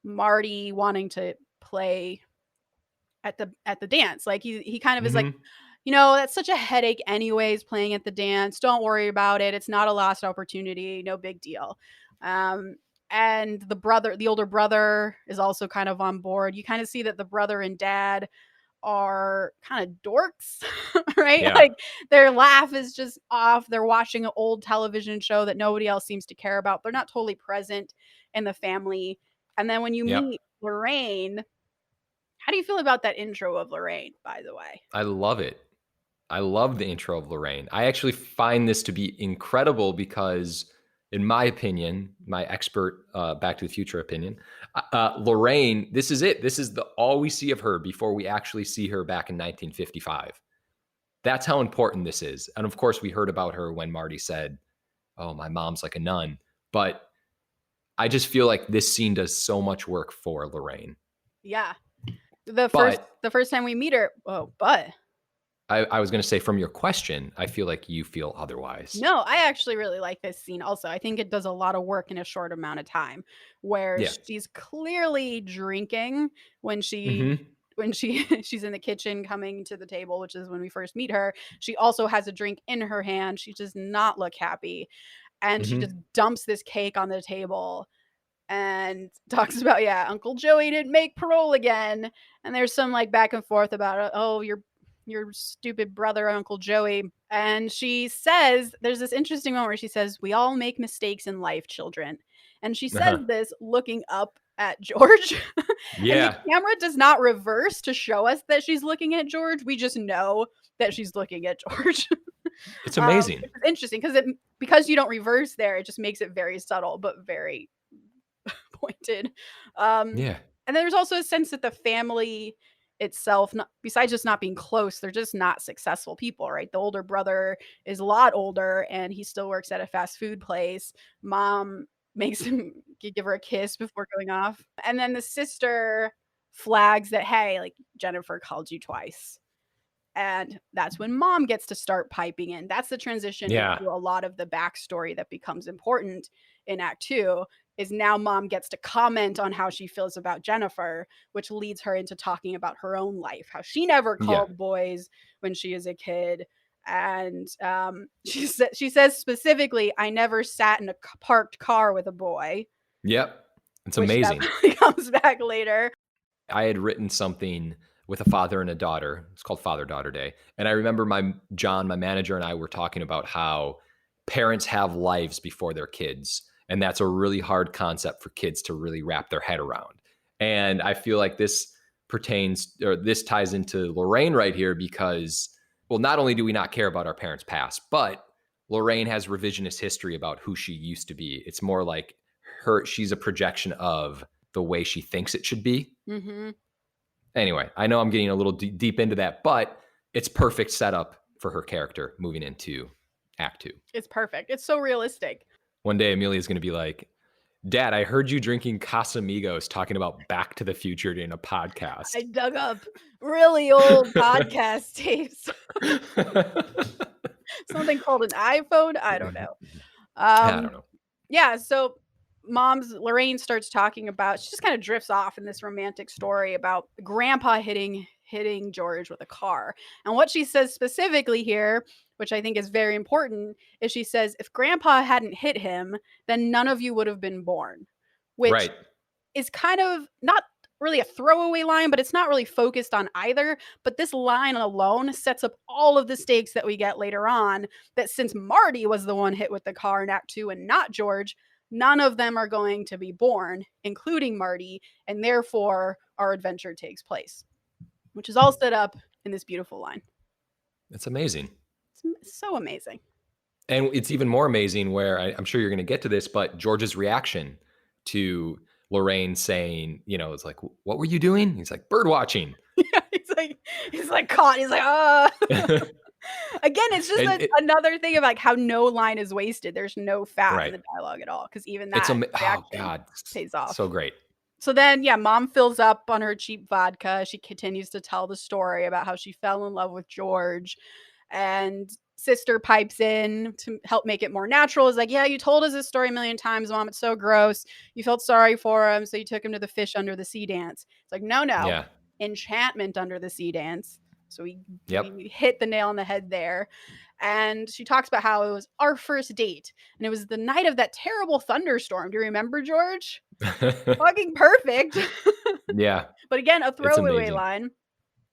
Speaker 1: Marty wanting to play at the dance. Like he kind of is like,
Speaker 2: Mhm.
Speaker 1: that's such a headache anyways playing at the dance. Don't worry about it. It's not a lost opportunity. No big deal. Um and the older brother is also kind of on board. You kind of see that the brother and dad are kind of dorks, right?
Speaker 2: Yeah.
Speaker 1: Like their laugh is just off. They're watching an old television show that nobody else seems to care about. They're not totally present in the family. And then when you
Speaker 2: Yep.
Speaker 1: meet Lorraine, how do you feel about that intro of Lorraine, by the way?
Speaker 2: I love it. I love the intro of Lorraine. I actually find this to be incredible because, in my opinion, my expert Back to the Future opinion, Lorraine, this is it. This is the all we see of her before we actually see her back in 1955. That's how important this is. And of course, we heard about her when Marty said, "Oh, my mom's like a nun." But I just feel like this scene does so much work for Lorraine.
Speaker 1: Yeah. The first
Speaker 2: But
Speaker 1: the first time we meet her, oh, but
Speaker 2: I was going to say, from your question, I feel like you feel otherwise.
Speaker 1: no, I actually really like this scene also. I think it does a lot of work in a short amount of time where
Speaker 2: Yeah.
Speaker 1: she's clearly drinking when
Speaker 2: Hmm.
Speaker 1: she's in the kitchen coming to the table, which is when we first meet her. She also has a drink in her hand. She does not look happy, and she just
Speaker 2: Hmm.
Speaker 1: dumps this cake on the table and talks about, yeah, Uncle Joey didn't make parole again. And there's some like back and forth about, oh, your stupid brother, Uncle Joey. And she says, there's this interesting moment where she says, we all make mistakes in life, children. And she says
Speaker 2: Uh-huh.
Speaker 1: this looking up at George. And the
Speaker 2: Yeah.
Speaker 1: camera does not reverse to show us that she's looking at George. We just know that she's looking at George.
Speaker 2: It's amazing.
Speaker 1: Which is interesting because you don't reverse there, it just makes it very subtle but very pointed. Um,
Speaker 2: Yeah.
Speaker 1: and then there's also a sense that the family itself, not, besides just not being close, they're just not successful people, right? The older brother is a lot older and he still works at a fast food place. Mom makes him give her a kiss before going off. And then the sister flags that, hey, like Jennifer called you twice. And that's when mom gets to start piping in. That's the transition
Speaker 2: Yeah.
Speaker 1: into a lot of the backstory that becomes important in Act Two. Is now mom gets to comment on how she feels about Jennifer, which leads her into talking about her own life, how she never
Speaker 2: Yeah.
Speaker 1: called boys when she was a kid. And she says specifically, I never sat in a parked car with a boy,
Speaker 2: Yep. It's
Speaker 1: which
Speaker 2: amazing.
Speaker 1: definitely comes back later.
Speaker 2: I had written something with a father and a daughter. It's called Father-Daughter Day. And I remember my manager, and I were talking about how parents have lives before their kids. And that's a really hard concept for kids to really wrap their head around. And I feel like this ties into Lorraine right here because, well, not only do we not care about our parents' past, but Lorraine has revisionist history about who she used to be. It's more like she's a projection of the way she thinks it should be.
Speaker 1: Mm-hmm.
Speaker 2: Anyway, I know I'm getting a little deep into that, but it's perfect setup for her character moving into Act 2.
Speaker 1: It's perfect. It's so realistic.
Speaker 2: One day, Amelia's going to be like, Dad, I heard you drinking Casamigos talking about Back to the Future in a podcast.
Speaker 1: I dug up really old podcast tapes. Something called an iPhone. I don't know.
Speaker 2: I don't know.
Speaker 1: Yeah, so Lorraine starts talking about, she just kind of drifts off in this romantic story about grandpa hitting George with a car. And what she says specifically here, which I think is very important, is she says, if grandpa hadn't hit him, then none of you would have been born, which
Speaker 2: Right.
Speaker 1: is kind of not really a throwaway line, but it's not really focused on either. But this line alone sets up all of the stakes that we get later on, that since Marty was the one hit with the car in Act 2 and not George, none of them are going to be born, including Marty, and therefore our adventure takes place, which is all set up in this beautiful line.
Speaker 2: It's amazing.
Speaker 1: It's so amazing.
Speaker 2: And it's even more amazing where I'm sure you're going to get to this, but George's reaction to Lorraine saying, it's like, what were you doing? He's like, bird watching.
Speaker 1: Yeah, he's like caught. He's like, Again, it's just another thing of like how no line is wasted. There's no fat in the dialogue at all, because even that reaction pays off.
Speaker 2: So great.
Speaker 1: So then, yeah, mom fills up on her cheap vodka. She continues to tell the story about how she fell in love with George, and sister pipes in to help make it more natural. Is like, yeah, you told us this story a million times, Mom. It's so gross. You felt sorry for him, so you took him to the fish under the sea dance. It's like, no. Yeah. Enchantment under the sea dance. So we hit the nail on the head there. And she talks about how it was our first date. And it was the night of that terrible thunderstorm. Do you remember, George? Fucking perfect.
Speaker 2: Yeah.
Speaker 1: But again, a throwaway line.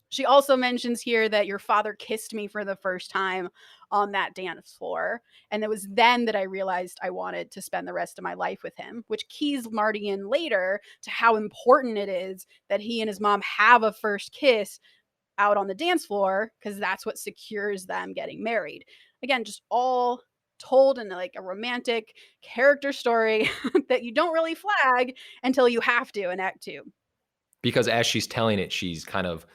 Speaker 1: She also mentions here that your father kissed me for the first time on that dance floor. And it was then that I realized I wanted to spend the rest of my life with him, which keys Marty in later to how important it is that he and his mom have a first kiss out on the dance floor, because that's what secures them getting married. Again, just all told in like a romantic character story that you don't really flag until you have to in Act 2.
Speaker 2: Because as she's telling it, she's kind of,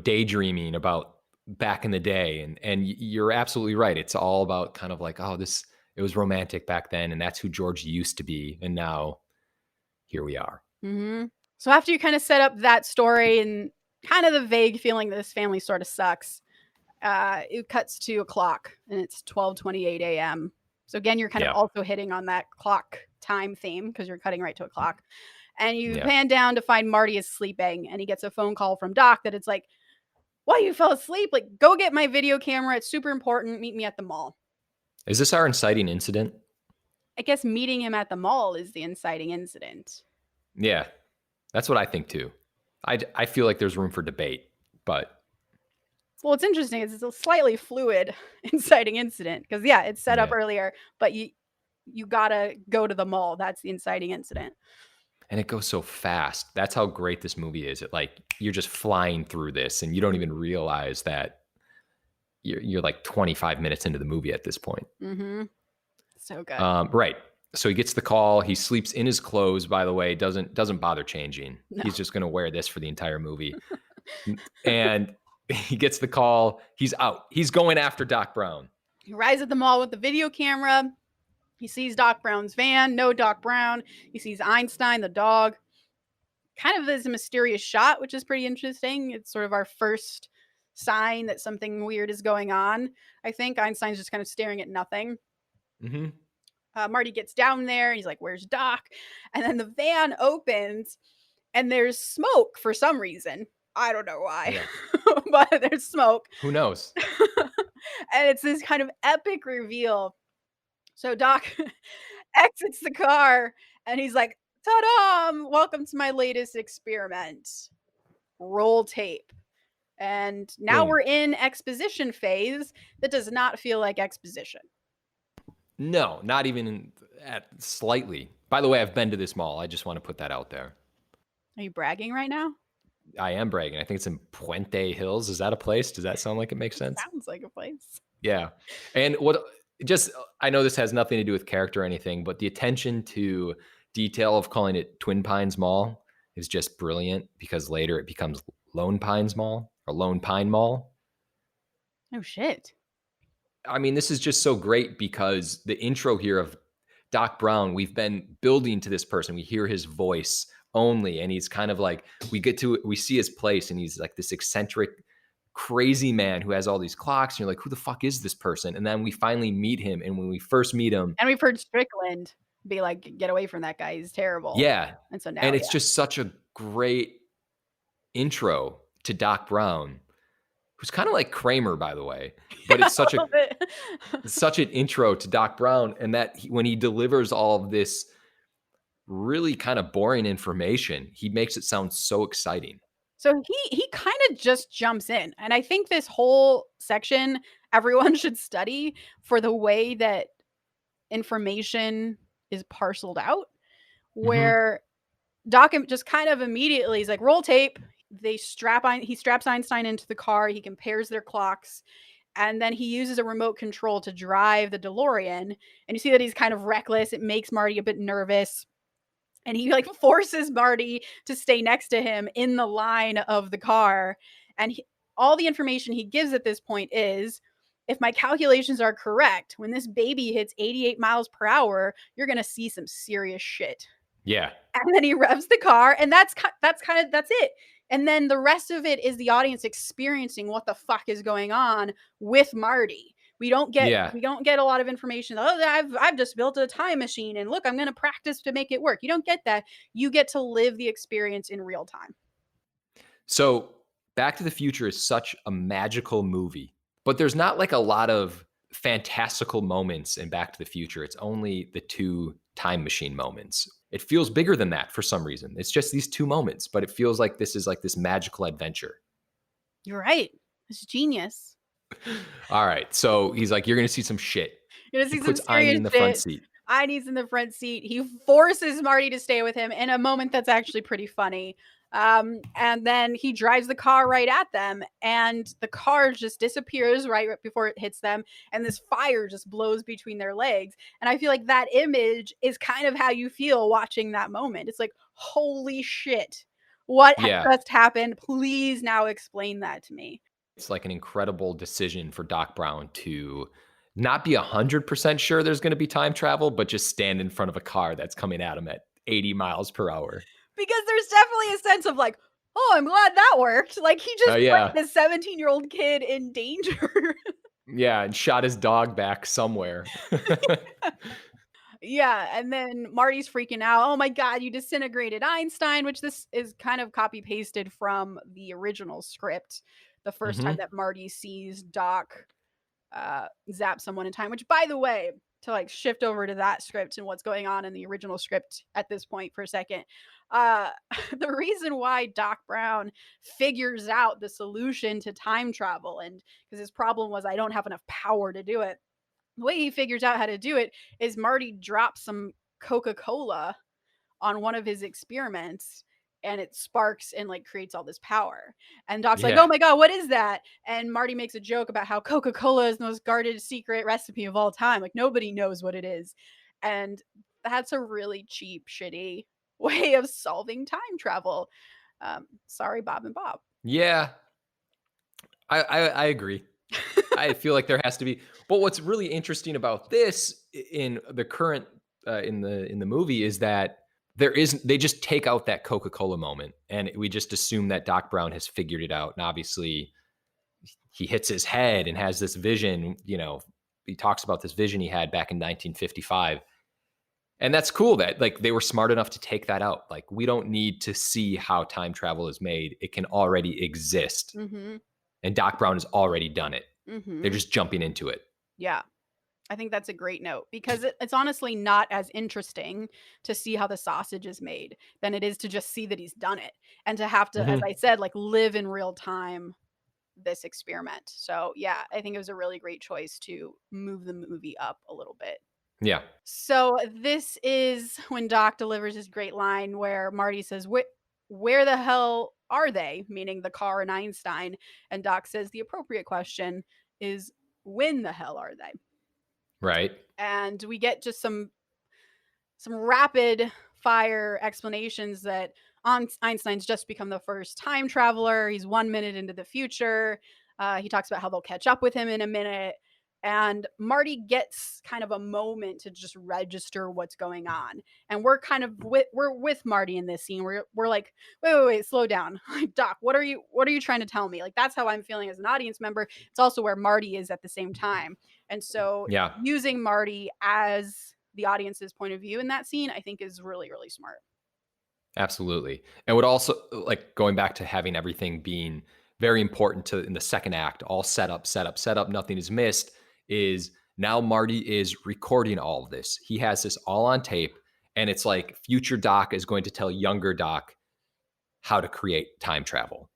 Speaker 2: daydreaming about back in the day. And you're absolutely right. It's all about kind of like, it was romantic back then, and that's who George used to be. And now here we are.
Speaker 1: Mm-hmm. So after you kind of set up that story and kind of the vague feeling that this family sort of sucks, it cuts to a clock, and it's 12:28 a.m. So again, you're kind of also hitting on that clock time theme, because you're cutting right to a clock. And you pan down to find Marty is sleeping, and he gets a phone call from Doc that it's like, why, you fell asleep? Like, go get my video camera. It's super important. Meet me at the mall.
Speaker 2: Is this our inciting incident?
Speaker 1: I guess meeting him at the mall is the inciting incident.
Speaker 2: Yeah, that's what I think too. I feel like there's room for debate, but...
Speaker 1: Well, it's interesting. It's a slightly fluid inciting incident, because, it's set up earlier, but you gotta go to the mall. That's the inciting incident.
Speaker 2: And it goes so fast. That's how great this movie is. You're just flying through this, and you don't even realize that you're like 25 minutes into the movie at this point.
Speaker 1: Mm-hmm. So good.
Speaker 2: Right. So he gets the call. He sleeps in his clothes, by the way, doesn't bother changing. No. He's just going to wear this for the entire movie. And he gets the call. He's out. He's going after Doc Brown.
Speaker 1: He arrives at the mall with the video camera. He sees Doc Brown's van. No Doc Brown. He sees Einstein, the dog. Kind of as a mysterious shot, which is pretty interesting. It's sort of our first sign that something weird is going on. I think Einstein's just kind of staring at nothing.
Speaker 2: Mm-hmm.
Speaker 1: Marty gets down there, and he's like, where's Doc? And then the van opens, and there's smoke for some reason. I don't know why, but there's smoke.
Speaker 2: Who knows?
Speaker 1: And it's this kind of epic reveal. So Doc exits the car, and he's like, ta-da! Welcome to my latest experiment. roll tape. And now
Speaker 2: Boom.
Speaker 1: we're in exposition phase that does not feel like exposition.
Speaker 2: No, not even at slightly. By the way, I've been to this mall. I just want to put that out there.
Speaker 1: Are you bragging right now?
Speaker 2: I am bragging. I think it's in Puente Hills. Is that a place? Does that sound like it makes
Speaker 1: It
Speaker 2: sense?
Speaker 1: sounds like a place.
Speaker 2: Yeah. And what just I know this has nothing to do with character or anything, but the attention to detail of calling it Twin Pines Mall is just brilliant because later it becomes Lone Pines Mall or Lone Pine Mall.
Speaker 1: Oh shit.
Speaker 2: I mean, this is just so great because the intro here of Doc Brown, we've been building to this person. We hear his voice only, and he's kind of like, we see his place, and he's like this eccentric, crazy man who has all these clocks. And you're like, who the fuck is this person? And then we finally meet him. And when we first meet him,
Speaker 1: And we've heard Strickland be like, get away from that guy. He's terrible.
Speaker 2: yeah.
Speaker 1: And so now,
Speaker 2: And it's
Speaker 1: yeah.
Speaker 2: just such a great intro to Doc Brown, who's kind of like Kramer, by the way. But it's
Speaker 1: A little bit.
Speaker 2: such an intro to Doc Brown, and that when he delivers all of this really kind of boring information, he makes it sound so exciting.
Speaker 1: So he kind of just jumps in. And I think this whole section everyone should study for the way that information is parceled out,
Speaker 2: Mm-hmm.
Speaker 1: where Doc just kind of immediately is like, roll tape. He straps Einstein into the car. He compares their clocks. And then he uses a remote control to drive the DeLorean. And you see that he's kind of reckless. It makes Marty a bit nervous. And he like forces Marty to stay next to him in the line of the car. And all the information he gives at this point is, if my calculations are correct, when this baby hits 88 miles per hour, you're going to see some serious shit.
Speaker 2: Yeah.
Speaker 1: And then he revs the car, and that's it. And then the rest of it is the audience experiencing what the fuck is going on with Marty. We don't get
Speaker 2: Yeah.
Speaker 1: a lot of information. Oh, I've just built a time machine, and look, I'm going to practice to make it work. You don't get that. You get to live the experience in real time.
Speaker 2: So Back to the Future is such a magical movie, but there's not like a lot of fantastical moments in Back to the Future. It's only the two time machine moments. It feels bigger than that for some reason. It's just these two moments, but it feels like this is like this magical adventure.
Speaker 1: You're right. It's genius.
Speaker 2: All right. So he's like, you're going to see some shit.
Speaker 1: You're going to
Speaker 2: He
Speaker 1: see some
Speaker 2: puts Einie
Speaker 1: serious
Speaker 2: in the front
Speaker 1: shit.
Speaker 2: seat.
Speaker 1: Einie's in the front seat. He forces Marty to stay with him in a moment that's actually pretty funny. And then he drives the car right at them, and the car just disappears right before it hits them, and this fire just blows between their legs. And I feel like that image is kind of how you feel watching that moment. It's like, holy shit, what
Speaker 2: Yeah.
Speaker 1: just happened? Please now explain that to me.
Speaker 2: It's like an incredible decision for Doc Brown to not be 100% sure there's going to be time travel, but just stand in front of a car that's coming at him at 80 miles per hour.
Speaker 1: Because there's definitely a sense of like, oh, I'm glad that worked. Like he
Speaker 2: Oh,
Speaker 1: just
Speaker 2: yeah.
Speaker 1: put this 17-year-old kid in danger.
Speaker 2: Yeah. And shot his dog back somewhere.
Speaker 1: Yeah, and then Marty's freaking out. Oh my god, you disintegrated Einstein, which this is kind of copy pasted from the original script. The first time
Speaker 2: Hmm.
Speaker 1: that Marty sees Doc zap someone in time, which by the way, to like shift over to that script and what's going on in the original script at this point for a second. Uh the reason why Doc Brown figures out the solution to time travel, and because his problem was, I don't have enough power to do it. The way he figures out how to do it is Marty drops some Coca-Cola on one of his experiments, and it sparks and like creates all this power. And Doc's like,
Speaker 2: Yeah.
Speaker 1: "Oh my god, what is that?" And Marty makes a joke about how Coca-Cola is the most guarded secret recipe of all time. Like nobody knows what it is. And that's a really cheap, shitty way of solving time travel. Sorry, Bob and Bob.
Speaker 2: Yeah. I agree. I feel like there has to be. But what's really interesting about this in the current in the movie is that they just take out that Coca-Cola moment, and we just assume that Doc Brown has figured it out. And obviously he hits his head and has this vision, he talks about this vision he had back in 1955. And that's cool that like they were smart enough to take that out. Like we don't need to see how time travel is made. It can already exist.
Speaker 1: Mm-hmm.
Speaker 2: And Doc Brown has already done it. They're
Speaker 1: Mm-hmm.
Speaker 2: just jumping into it.
Speaker 1: Yeah. I think that's a great note because it's honestly not as interesting to see how the sausage is made than it is to just see that he's done it and to have to, as
Speaker 2: Mhm.
Speaker 1: I said, like live in real time this experiment. So yeah, I think it was a really great choice to move the movie up a little bit.
Speaker 2: Yeah.
Speaker 1: So this is when Doc delivers his great line where Marty says, Where the hell are they?" Meaning the car and Einstein. And Doc says, "The appropriate question is, when the hell are they?"
Speaker 2: Right.
Speaker 1: And we get just some rapid fire explanations that Einstein's just become the first time traveler. He's 1 minute into the future. He talks about how they'll catch up with him in a minute. And Marty gets kind of a moment to just register what's going on. And we're with Marty in this scene. We're like, wait, slow down. Like, Doc, what are you trying to tell me? Like that's how I'm feeling as an audience member. It's also where Marty is at the same time. And so
Speaker 2: Yeah.
Speaker 1: using Marty as the audience's point of view in that scene, I think is really, really smart.
Speaker 2: Absolutely. And would also like going back to having everything being very important to in the second act, all set up, set up, set up, nothing is missed, is now Marty is recording all of this. He has this all on tape, and it's like future Doc is going to tell younger Doc how to create time travel.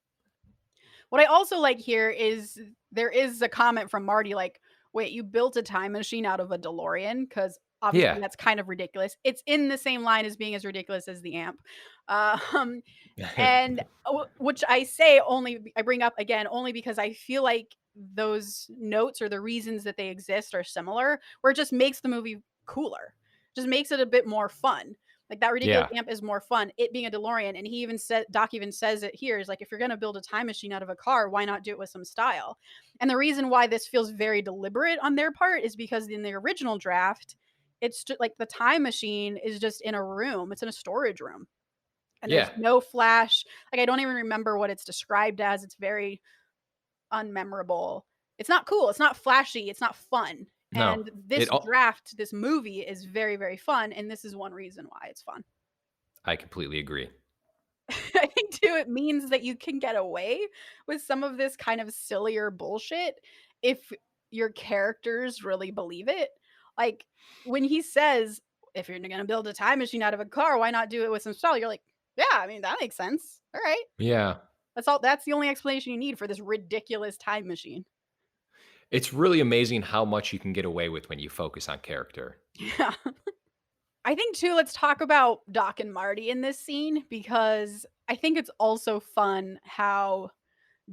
Speaker 1: What I also like here is there is a comment from Marty like, "Wait, you built a time machine out of a DeLorean?" Because obviously
Speaker 2: Yeah.
Speaker 1: that's kind of ridiculous. It's in the same line as being as ridiculous as the amp. Um, and which I say only I bring up again only because I feel like those notes or the reasons that they exist are similar, where it just makes the movie cooler, just makes it a bit more fun. Like that ridiculous
Speaker 2: Yeah.
Speaker 1: amp is more fun. It being a DeLorean, and he even said Doc even says it here is like if you're gonna build a time machine out of a car, why not do it with some style? And the reason why this feels very deliberate on their part is because in the original draft, it's just like the time machine is just in a room. It's in a storage room and there's
Speaker 2: Yeah.
Speaker 1: no flash. Like I don't even remember what it's described as. It's very unmemorable. It's not cool. It's not flashy. It's not fun.
Speaker 2: No.
Speaker 1: And
Speaker 2: It
Speaker 1: this
Speaker 2: all
Speaker 1: draft, this movie is very, very fun. And this is one reason why it's fun.
Speaker 2: I completely agree.
Speaker 1: I think too, it means that you can get away with some of this kind of sillier bullshit if your characters really believe it. Like when he says, if you're going to build a time machine out of a car, why not do it with some style? You're like, yeah, I mean, that makes sense. All right.
Speaker 2: Yeah.
Speaker 1: That's all. That's the only explanation you need for this ridiculous time machine.
Speaker 2: It's really amazing how much you can get away with when you focus on character.
Speaker 1: Yeah. I think too, let's talk about Doc and Marty in this scene because I think it's also fun how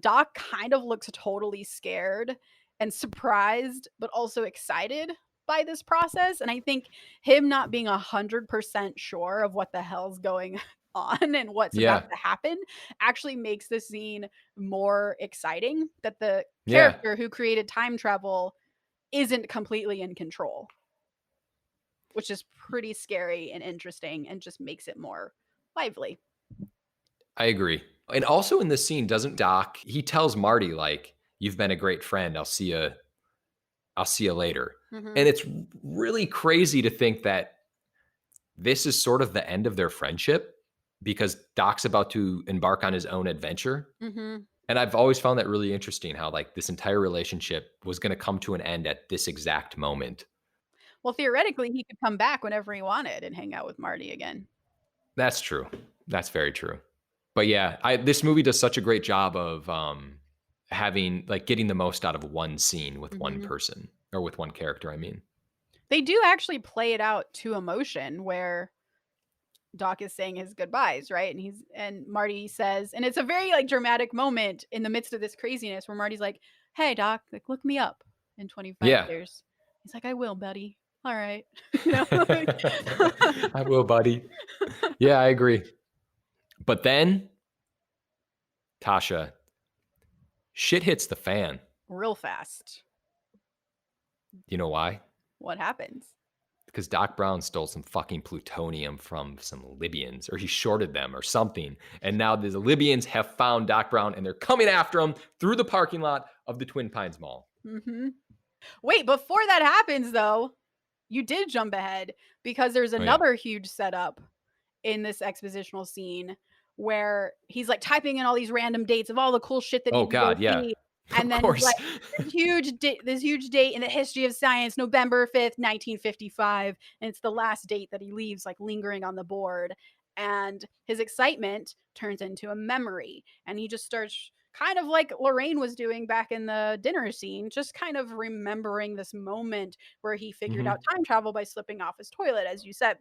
Speaker 1: Doc kind of looks totally scared and surprised, but also excited by this process. And I think him not being 100% sure of what the hell's going on and what's about
Speaker 2: Yeah.
Speaker 1: to happen actually makes the scene more exciting that the
Speaker 2: Yeah.
Speaker 1: character who created time travel isn't completely in control, which is pretty scary and interesting and just makes it more lively.
Speaker 2: I agree. And also in this scene, doesn't Doc, he tells Marty, like, you've been a great friend. I'll see you later.
Speaker 1: Mhm.
Speaker 2: And it's really crazy to think that this is sort of the end of their friendship because Doc's about to embark on his own adventure.
Speaker 1: Mhm.
Speaker 2: And I've always found that really interesting how like this entire relationship was going to come to an end at this exact moment.
Speaker 1: Well, theoretically, he could come back whenever he wanted and hang out with Marty again.
Speaker 2: That's true. That's very true. But yeah, this movie does such a great job of having like getting the most out of one scene with one
Speaker 1: Mhm.
Speaker 2: person or with one character. I mean,
Speaker 1: They do actually play it out to emotion where Doc is saying his goodbyes, right? And Marty says, and it's a very like dramatic moment in the midst of this craziness where Marty's like, "Hey, Doc, like look me up in 25
Speaker 2: yeah,
Speaker 1: years." He's like, "I will, buddy. All right." You know, like
Speaker 2: I will, buddy. Yeah, I agree. But then Tasha, shit hits the fan.
Speaker 1: real fast.
Speaker 2: You know why?
Speaker 1: What happens?
Speaker 2: Because Doc Brown stole some fucking plutonium from some Libyans, or he shorted them or something. And now the Libyans have found Doc Brown and they're coming after him through the parking lot of the Twin Pines Mall.
Speaker 1: Mhm. Wait, before that happens though, you did jump ahead because there's
Speaker 2: Oh, yeah.
Speaker 1: another huge setup in this expositional scene where he's like typing in all these random dates of all the cool shit that he
Speaker 2: Oh,
Speaker 1: can go
Speaker 2: God. Yeah.
Speaker 1: see.
Speaker 2: Of
Speaker 1: And then he's like,
Speaker 2: course.
Speaker 1: this huge date in the history of science, November 5th, 1955, and it's the last date that he leaves, like, lingering on the board, and his excitement turns into a memory, and he just starts kind of like Lorraine was doing back in the dinner scene, just kind of remembering this moment where he figured out
Speaker 2: Mhm.
Speaker 1: time travel by slipping off his toilet, as you said.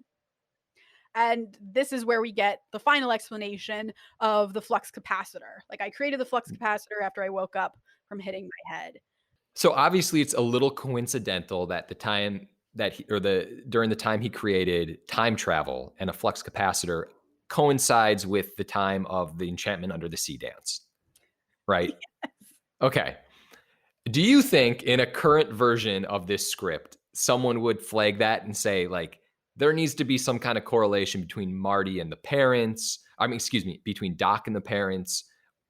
Speaker 1: And this is where we get the final explanation of the flux capacitor. Like, I created the flux capacitor after I woke up from hitting my head.
Speaker 2: So obviously it's a little coincidental that the time that he, or the during the time he created time travel and a flux capacitor coincides with the time of the Enchantment Under the Sea dance, right? Okay. Do you think in a current version of this script, someone would flag that and say, like, there needs to be some kind of correlation between Marty and the parents? I mean, excuse me, between Doc and the parents,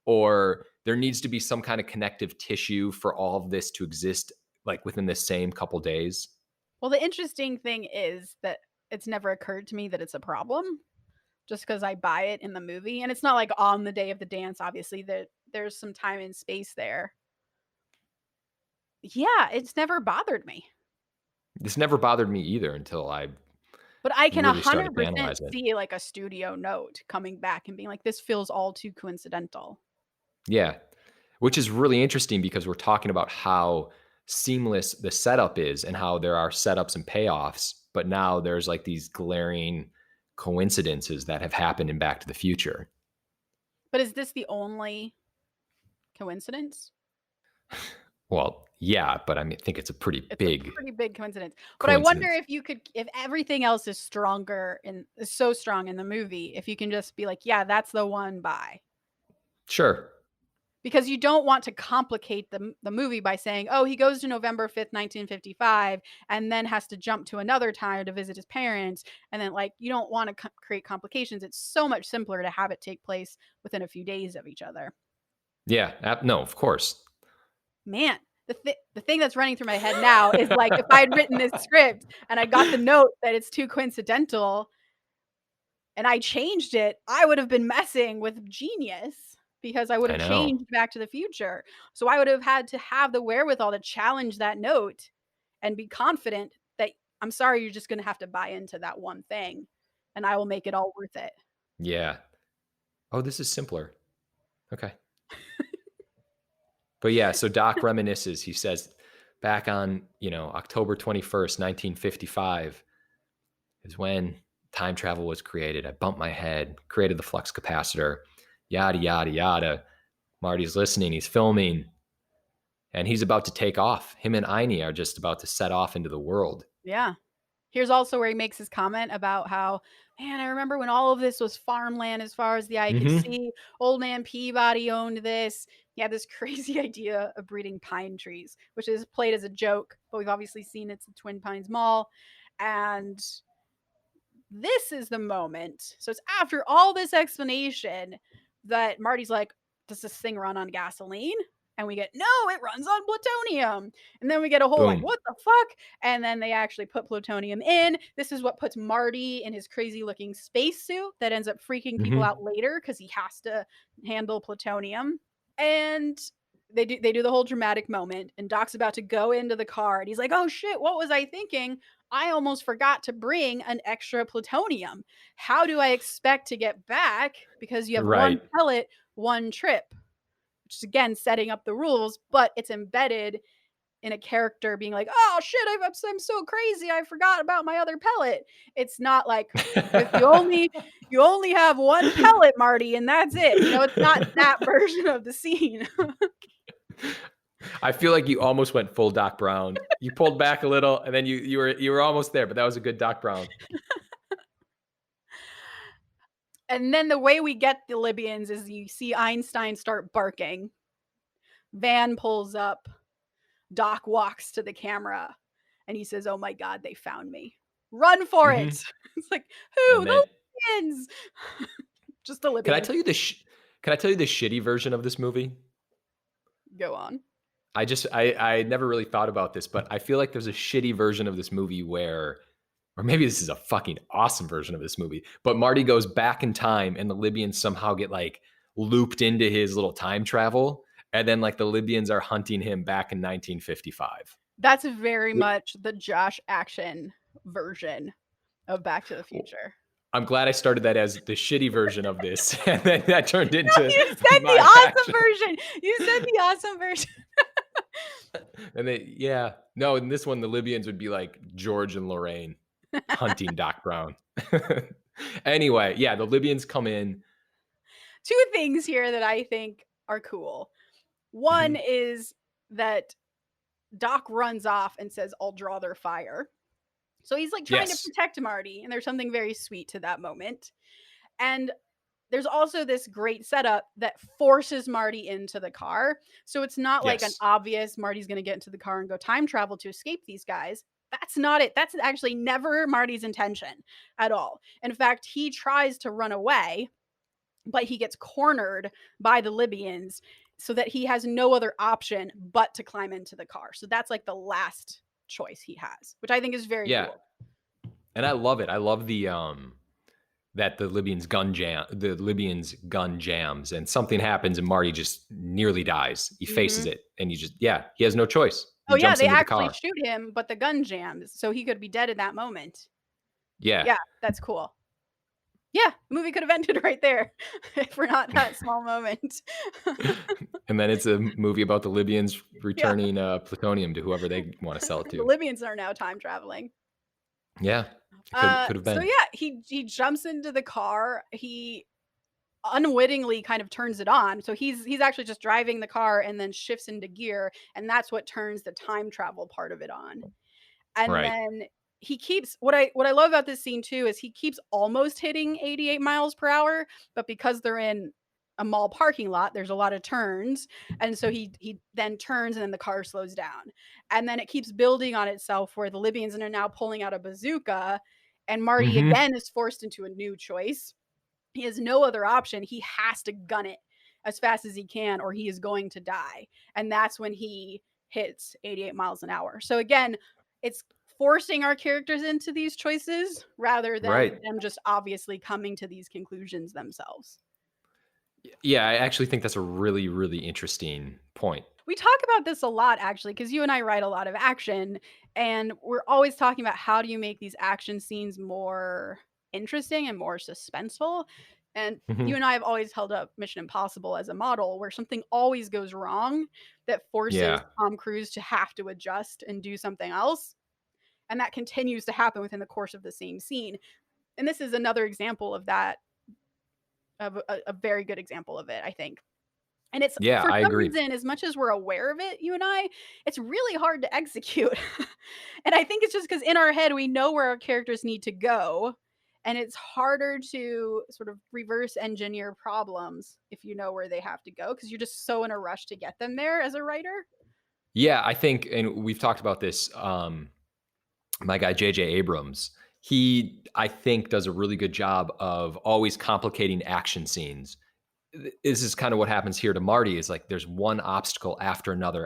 Speaker 2: or there needs to be some kind of connective tissue for all of this to exist, like within the same couple days?
Speaker 1: Well, the interesting thing is that it's never occurred to me that it's a problem just because I buy it in the movie. And it's not like on the day of the dance, obviously, that there's some time and space there. Yeah, it's never bothered me.
Speaker 2: This never bothered me either until I
Speaker 1: But I can
Speaker 2: really started to
Speaker 1: 100%
Speaker 2: analyze it.
Speaker 1: see like a studio note coming back and being like, this feels all too coincidental.
Speaker 2: Yeah. Which is really interesting because we're talking about how seamless the setup is and how there are setups and payoffs, but now there's like these glaring coincidences that have happened in Back to the Future.
Speaker 1: But is this the only coincidence?
Speaker 2: Well, yeah, but I mean, I think it's a pretty
Speaker 1: It's a
Speaker 2: big
Speaker 1: pretty big coincidence. But I wonder
Speaker 2: coincidence.
Speaker 1: if you could, if everything else is stronger and is so strong in the movie, if you can just be like, yeah, that's the one by.
Speaker 2: Sure.
Speaker 1: Because you don't want to complicate the movie by saying, oh, he goes to November 5th, 1955, and then has to jump to another time to visit his parents. And then, like, you don't want to create complications. It's so much simpler to have it take place within a few days of each other.
Speaker 2: Yeah. No, of course.
Speaker 1: Man, the thing that's running through my head now is like, if I had written this script and I got the note that it's too coincidental and I changed it, I would have been messing with genius because I would
Speaker 2: I
Speaker 1: have
Speaker 2: know.
Speaker 1: changed Back to the Future. So I would have had to have the wherewithal to challenge that note and be confident that, I'm sorry, you're just going to have to buy into that one thing and I will make it all worth it.
Speaker 2: Yeah. Oh, this is simpler. Okay. But yeah, so Doc reminisces. He says, back on, October 21st, 1955, is when time travel was created. I bumped my head, created the flux capacitor, yada, yada, yada. Marty's listening, he's filming, and he's about to take off. Him and Einie are just about to set off into the world.
Speaker 1: Yeah. Here's also where he makes his comment about how, man, I remember when all of this was farmland as far as the eye could
Speaker 2: Mm-hmm.
Speaker 1: see. Old man Peabody owned this. He had this crazy idea of breeding pine trees, which is played as a joke, but we've obviously seen it's the Twin Pines Mall. And this is the moment. So it's after all this explanation that Marty's like, does this thing run on gasoline? And we get, no, it runs on plutonium. And then we get a whole like,
Speaker 2: Boom.
Speaker 1: what the fuck? And then they actually put plutonium in. This is what puts Marty in his crazy looking spacesuit that ends up freaking people
Speaker 2: Mm-hmm.
Speaker 1: out later because he has to handle plutonium. And they do the whole dramatic moment, and Doc's about to go into the car and he's like, oh shit, what was I thinking? I almost forgot to bring an extra plutonium. How do I expect to get back? Because you have one
Speaker 2: Right.
Speaker 1: pellet, one trip, which is again setting up the rules, but it's embedded in a character being like, oh shit, I'm so crazy, I forgot about my other pellet. It's not like, if you only have one pellet, Marty, and that's it. It's not that version of the scene.
Speaker 2: I feel like you almost went full Doc Brown. You pulled back a little, and then you were almost there, but that was a good Doc Brown.
Speaker 1: And then the way we get the Libyans is you see Einstein start barking. Van pulls up. Doc walks to the camera and he says, oh my God, they found me. Run for it.
Speaker 2: Mm-hmm.
Speaker 1: It's like, who?
Speaker 2: And then
Speaker 1: The Libyans. Just the
Speaker 2: can I
Speaker 1: Libyans.
Speaker 2: tell you the can I tell you the shitty version of this movie?
Speaker 1: Go on.
Speaker 2: I never really thought about this, but I feel like there's a shitty version of this movie where, or maybe this is a fucking awesome version of this movie, but Marty goes back in time and the Libyans somehow get like looped into his little time travel. And then like the Libyans are hunting him back in 1955.
Speaker 1: That's very much the Josh action version of Back to the
Speaker 2: Well,
Speaker 1: Future.
Speaker 2: I'm glad I started that as the shitty version of this, and then that turned
Speaker 1: No,
Speaker 2: into
Speaker 1: you said the
Speaker 2: my
Speaker 1: awesome
Speaker 2: action.
Speaker 1: version. You said the awesome version.
Speaker 2: And they, yeah, no, in this one, the Libyans would be like George and Lorraine hunting Doc Brown. Anyway, yeah, the Libyans come in.
Speaker 1: Two things here that I think are cool. One
Speaker 2: Mhm.
Speaker 1: is that Doc runs off and says, "I'll draw their fire." So he's like trying to
Speaker 2: Yes,
Speaker 1: protect Marty, and there's something very sweet to that moment. And there's also this great setup that forces Marty into the car. So it's not like an
Speaker 2: yes,
Speaker 1: obvious Marty's going to get into the car and go time travel to escape these guys. That's not it. That's actually never Marty's intention at all. In fact, he tries to run away, but he gets cornered by the Libyans so that he has no other option but to climb into the car. So that's like the last choice he has, which I think is very
Speaker 2: yeah,
Speaker 1: cool.
Speaker 2: and I love it. I love the that the Libyans gun jams, and something happens, and Marty just nearly dies. He faces
Speaker 1: Mhm.
Speaker 2: it, and he has no choice.
Speaker 1: Oh
Speaker 2: He
Speaker 1: yeah,
Speaker 2: jumps
Speaker 1: they
Speaker 2: into the
Speaker 1: actually
Speaker 2: car.
Speaker 1: shoot him, but the gun jams, so he could be dead in that moment.
Speaker 2: Yeah,
Speaker 1: Yeah, that's cool. Yeah, the movie could have ended right there if for not that small moment.
Speaker 2: and then it's a movie about the Libyans
Speaker 1: Yeah,
Speaker 2: returning plutonium to whoever they want to sell it
Speaker 1: the
Speaker 2: to.
Speaker 1: Libyans are now time traveling.
Speaker 2: Yeah, it could have
Speaker 1: So
Speaker 2: been.
Speaker 1: yeah, he jumps into the car. He unwittingly kind of turns it on. So he's actually just driving the car and then shifts into gear, and that's what turns the time travel part of it on. And
Speaker 2: Right.
Speaker 1: then he keeps what I love about this scene too is he keeps almost hitting 88 miles per hour, but because they're in a mall parking lot, there's a lot of turns, and so he then turns and then the car slows down. And then it keeps building on itself where the Libyans are now pulling out a bazooka and Marty
Speaker 2: Hmm.
Speaker 1: again is forced into a new choice. He has no other option. He has to gun it as fast as he can or he is going to die. And that's when he hits 88 miles an hour. So again, it's forcing our characters into these choices rather than
Speaker 2: Right.
Speaker 1: them just obviously coming to these conclusions themselves.
Speaker 2: Yeah, I actually think that's a really, really interesting point.
Speaker 1: We talk about this a lot actually because you and I write a lot of action and we're always talking about how do you make these action scenes more interesting and more suspenseful. And you
Speaker 2: Hmm.
Speaker 1: and I have always held up Mission Impossible as a model where something always goes wrong that forces
Speaker 2: Yeah.
Speaker 1: Tom Cruise to have to adjust and do something else. And that continues to happen within the course of the same scene. And this is another example of that, of a very good example of it, I think. And it's
Speaker 2: Yeah,
Speaker 1: for
Speaker 2: I
Speaker 1: some
Speaker 2: agree.
Speaker 1: reason, as much as we're aware of it, you and I, it's really hard to execute. And I think it's just because in our head, we know where our characters need to go. And it's harder to sort of reverse engineer problems if you know where they have to go because you're just so in a rush to get them there as a writer.
Speaker 2: Yeah, I think, and we've talked about this. My guy JJ Abrams, he I think does a really good job of always complicating action scenes. This is kind of what happens here to Marty. Is like there's one obstacle after another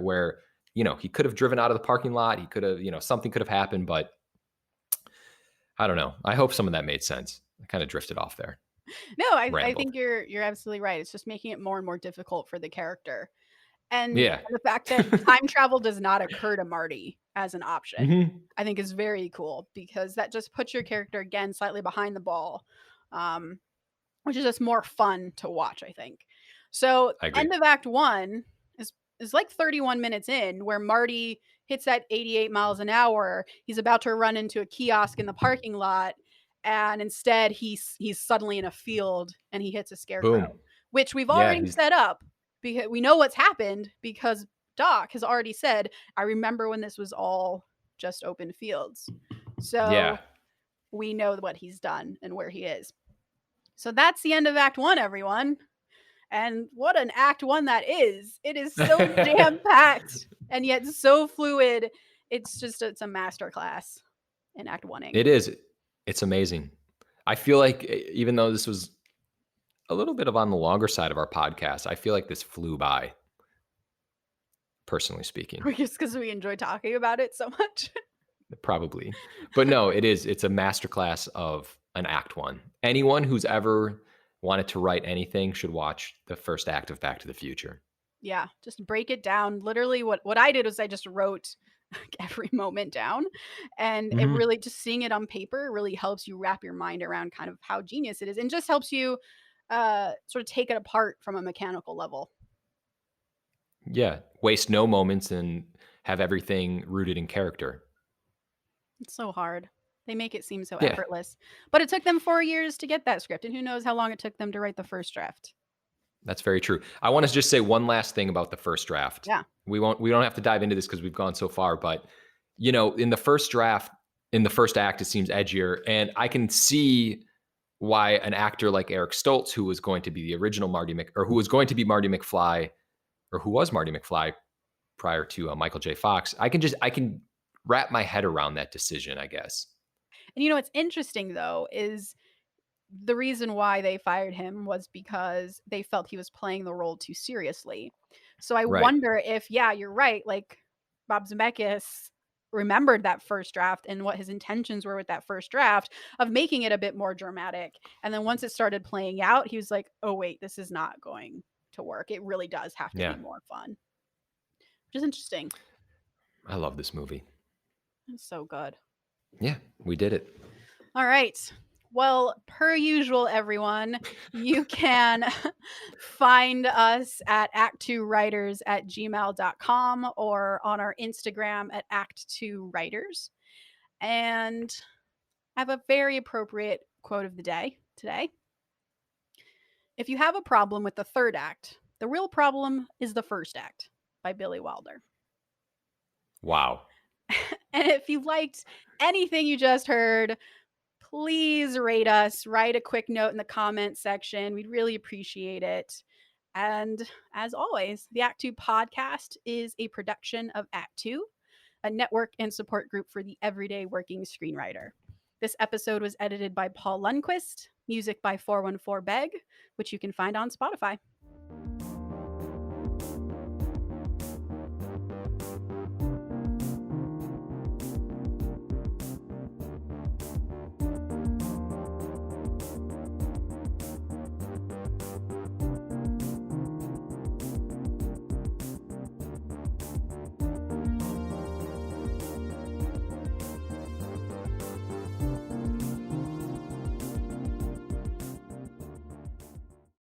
Speaker 2: where he could have driven out of the parking lot. He could have something could have happened, but I don't know. I hope some of that made sense. I kind of drifted off there,
Speaker 1: No, I
Speaker 2: rambled.
Speaker 1: think you're absolutely right. It's just making it more and more difficult for the character. And
Speaker 2: Yeah.
Speaker 1: the fact that time travel does not occur to Marty as an option,
Speaker 2: Hmm.
Speaker 1: I think is very cool because that just puts your character again slightly behind the ball, um, which is just more fun to watch, I think. So
Speaker 2: I agree.
Speaker 1: end of act one is like 31 minutes in where Marty hits that 88 miles an hour. He's about to run into a kiosk in the parking lot. And instead he's suddenly in a field and he hits a scarecrow,
Speaker 2: Boom.
Speaker 1: which we've
Speaker 2: Yeah.
Speaker 1: already
Speaker 2: He's
Speaker 1: set up because we know what's happened because Doc has already said, I remember when this was all just open fields.
Speaker 2: yeah.
Speaker 1: So we know what he's done and where he is. So that's the end of Act One, everyone. And what an Act One that is! It is so jam packed and yet so fluid. It's a masterclass in Act Oneing.
Speaker 2: It is. It's amazing. I feel like even though this was a little bit of on the longer side of our podcast, I feel like this flew by, personally speaking.
Speaker 1: Just because we enjoy talking about it so much.
Speaker 2: Probably. But no, it is. It's a masterclass of an act one. Anyone who's ever wanted to write anything should watch the first act of Back to the Future.
Speaker 1: Yeah, just break it down. Literally what I did was I just wrote like every moment down, and it
Speaker 2: Mhm.
Speaker 1: really just seeing it on paper really helps you wrap your mind around kind of how genius it is, and just helps you sort of take it apart from a mechanical level.
Speaker 2: Yeah, waste no moments and have everything rooted in character.
Speaker 1: It's so hard. They make it seem so
Speaker 2: Yeah,
Speaker 1: effortless. But it took them 4 years to get that script, and who knows how long it took them to write the first draft.
Speaker 2: that's very true. I wanna just say one last thing about the first draft.
Speaker 1: Yeah.
Speaker 2: We don't have to dive into this because 'cause we've gone so far, but, you know, in the first draft, in the first act, it seems edgier, and I can see why an actor like Eric Stoltz, who was going to be the original Marty Mc or who was going to be Marty McFly, or who was Marty McFly prior to, Michael J. Fox, I can wrap my head around that decision, I guess.
Speaker 1: And you know what's interesting though is the reason why they fired him was because they felt he was playing the role too seriously. So I
Speaker 2: Right.
Speaker 1: wonder if, yeah, you're right, like Bob Zemeckis remembered that first draft and what his intentions were with that first draft of making it a bit more dramatic. And then once it started playing out, he was like, "Oh wait, this is not going to work. It really does have to be
Speaker 2: Yeah.
Speaker 1: more fun." Which is interesting.
Speaker 2: I love this movie.
Speaker 1: It's so good.
Speaker 2: Yeah, we did it.
Speaker 1: All right. Well, per usual, everyone, you can find us at act2writers at gmail.com or on our Instagram at act2writers. And I have a very appropriate quote of the day today. If you have a problem with the third act, the real problem is the first act by Billy Wilder.
Speaker 2: Wow.
Speaker 1: And if you liked anything you just heard, please rate us, write a quick note in the comment section. We'd really appreciate it. And as always, the Act 2 podcast is a production of Act 2, a network and support group for the everyday working screenwriter. This episode was edited by Paul Lundquist, music by 414 Beg, which you can find on Spotify.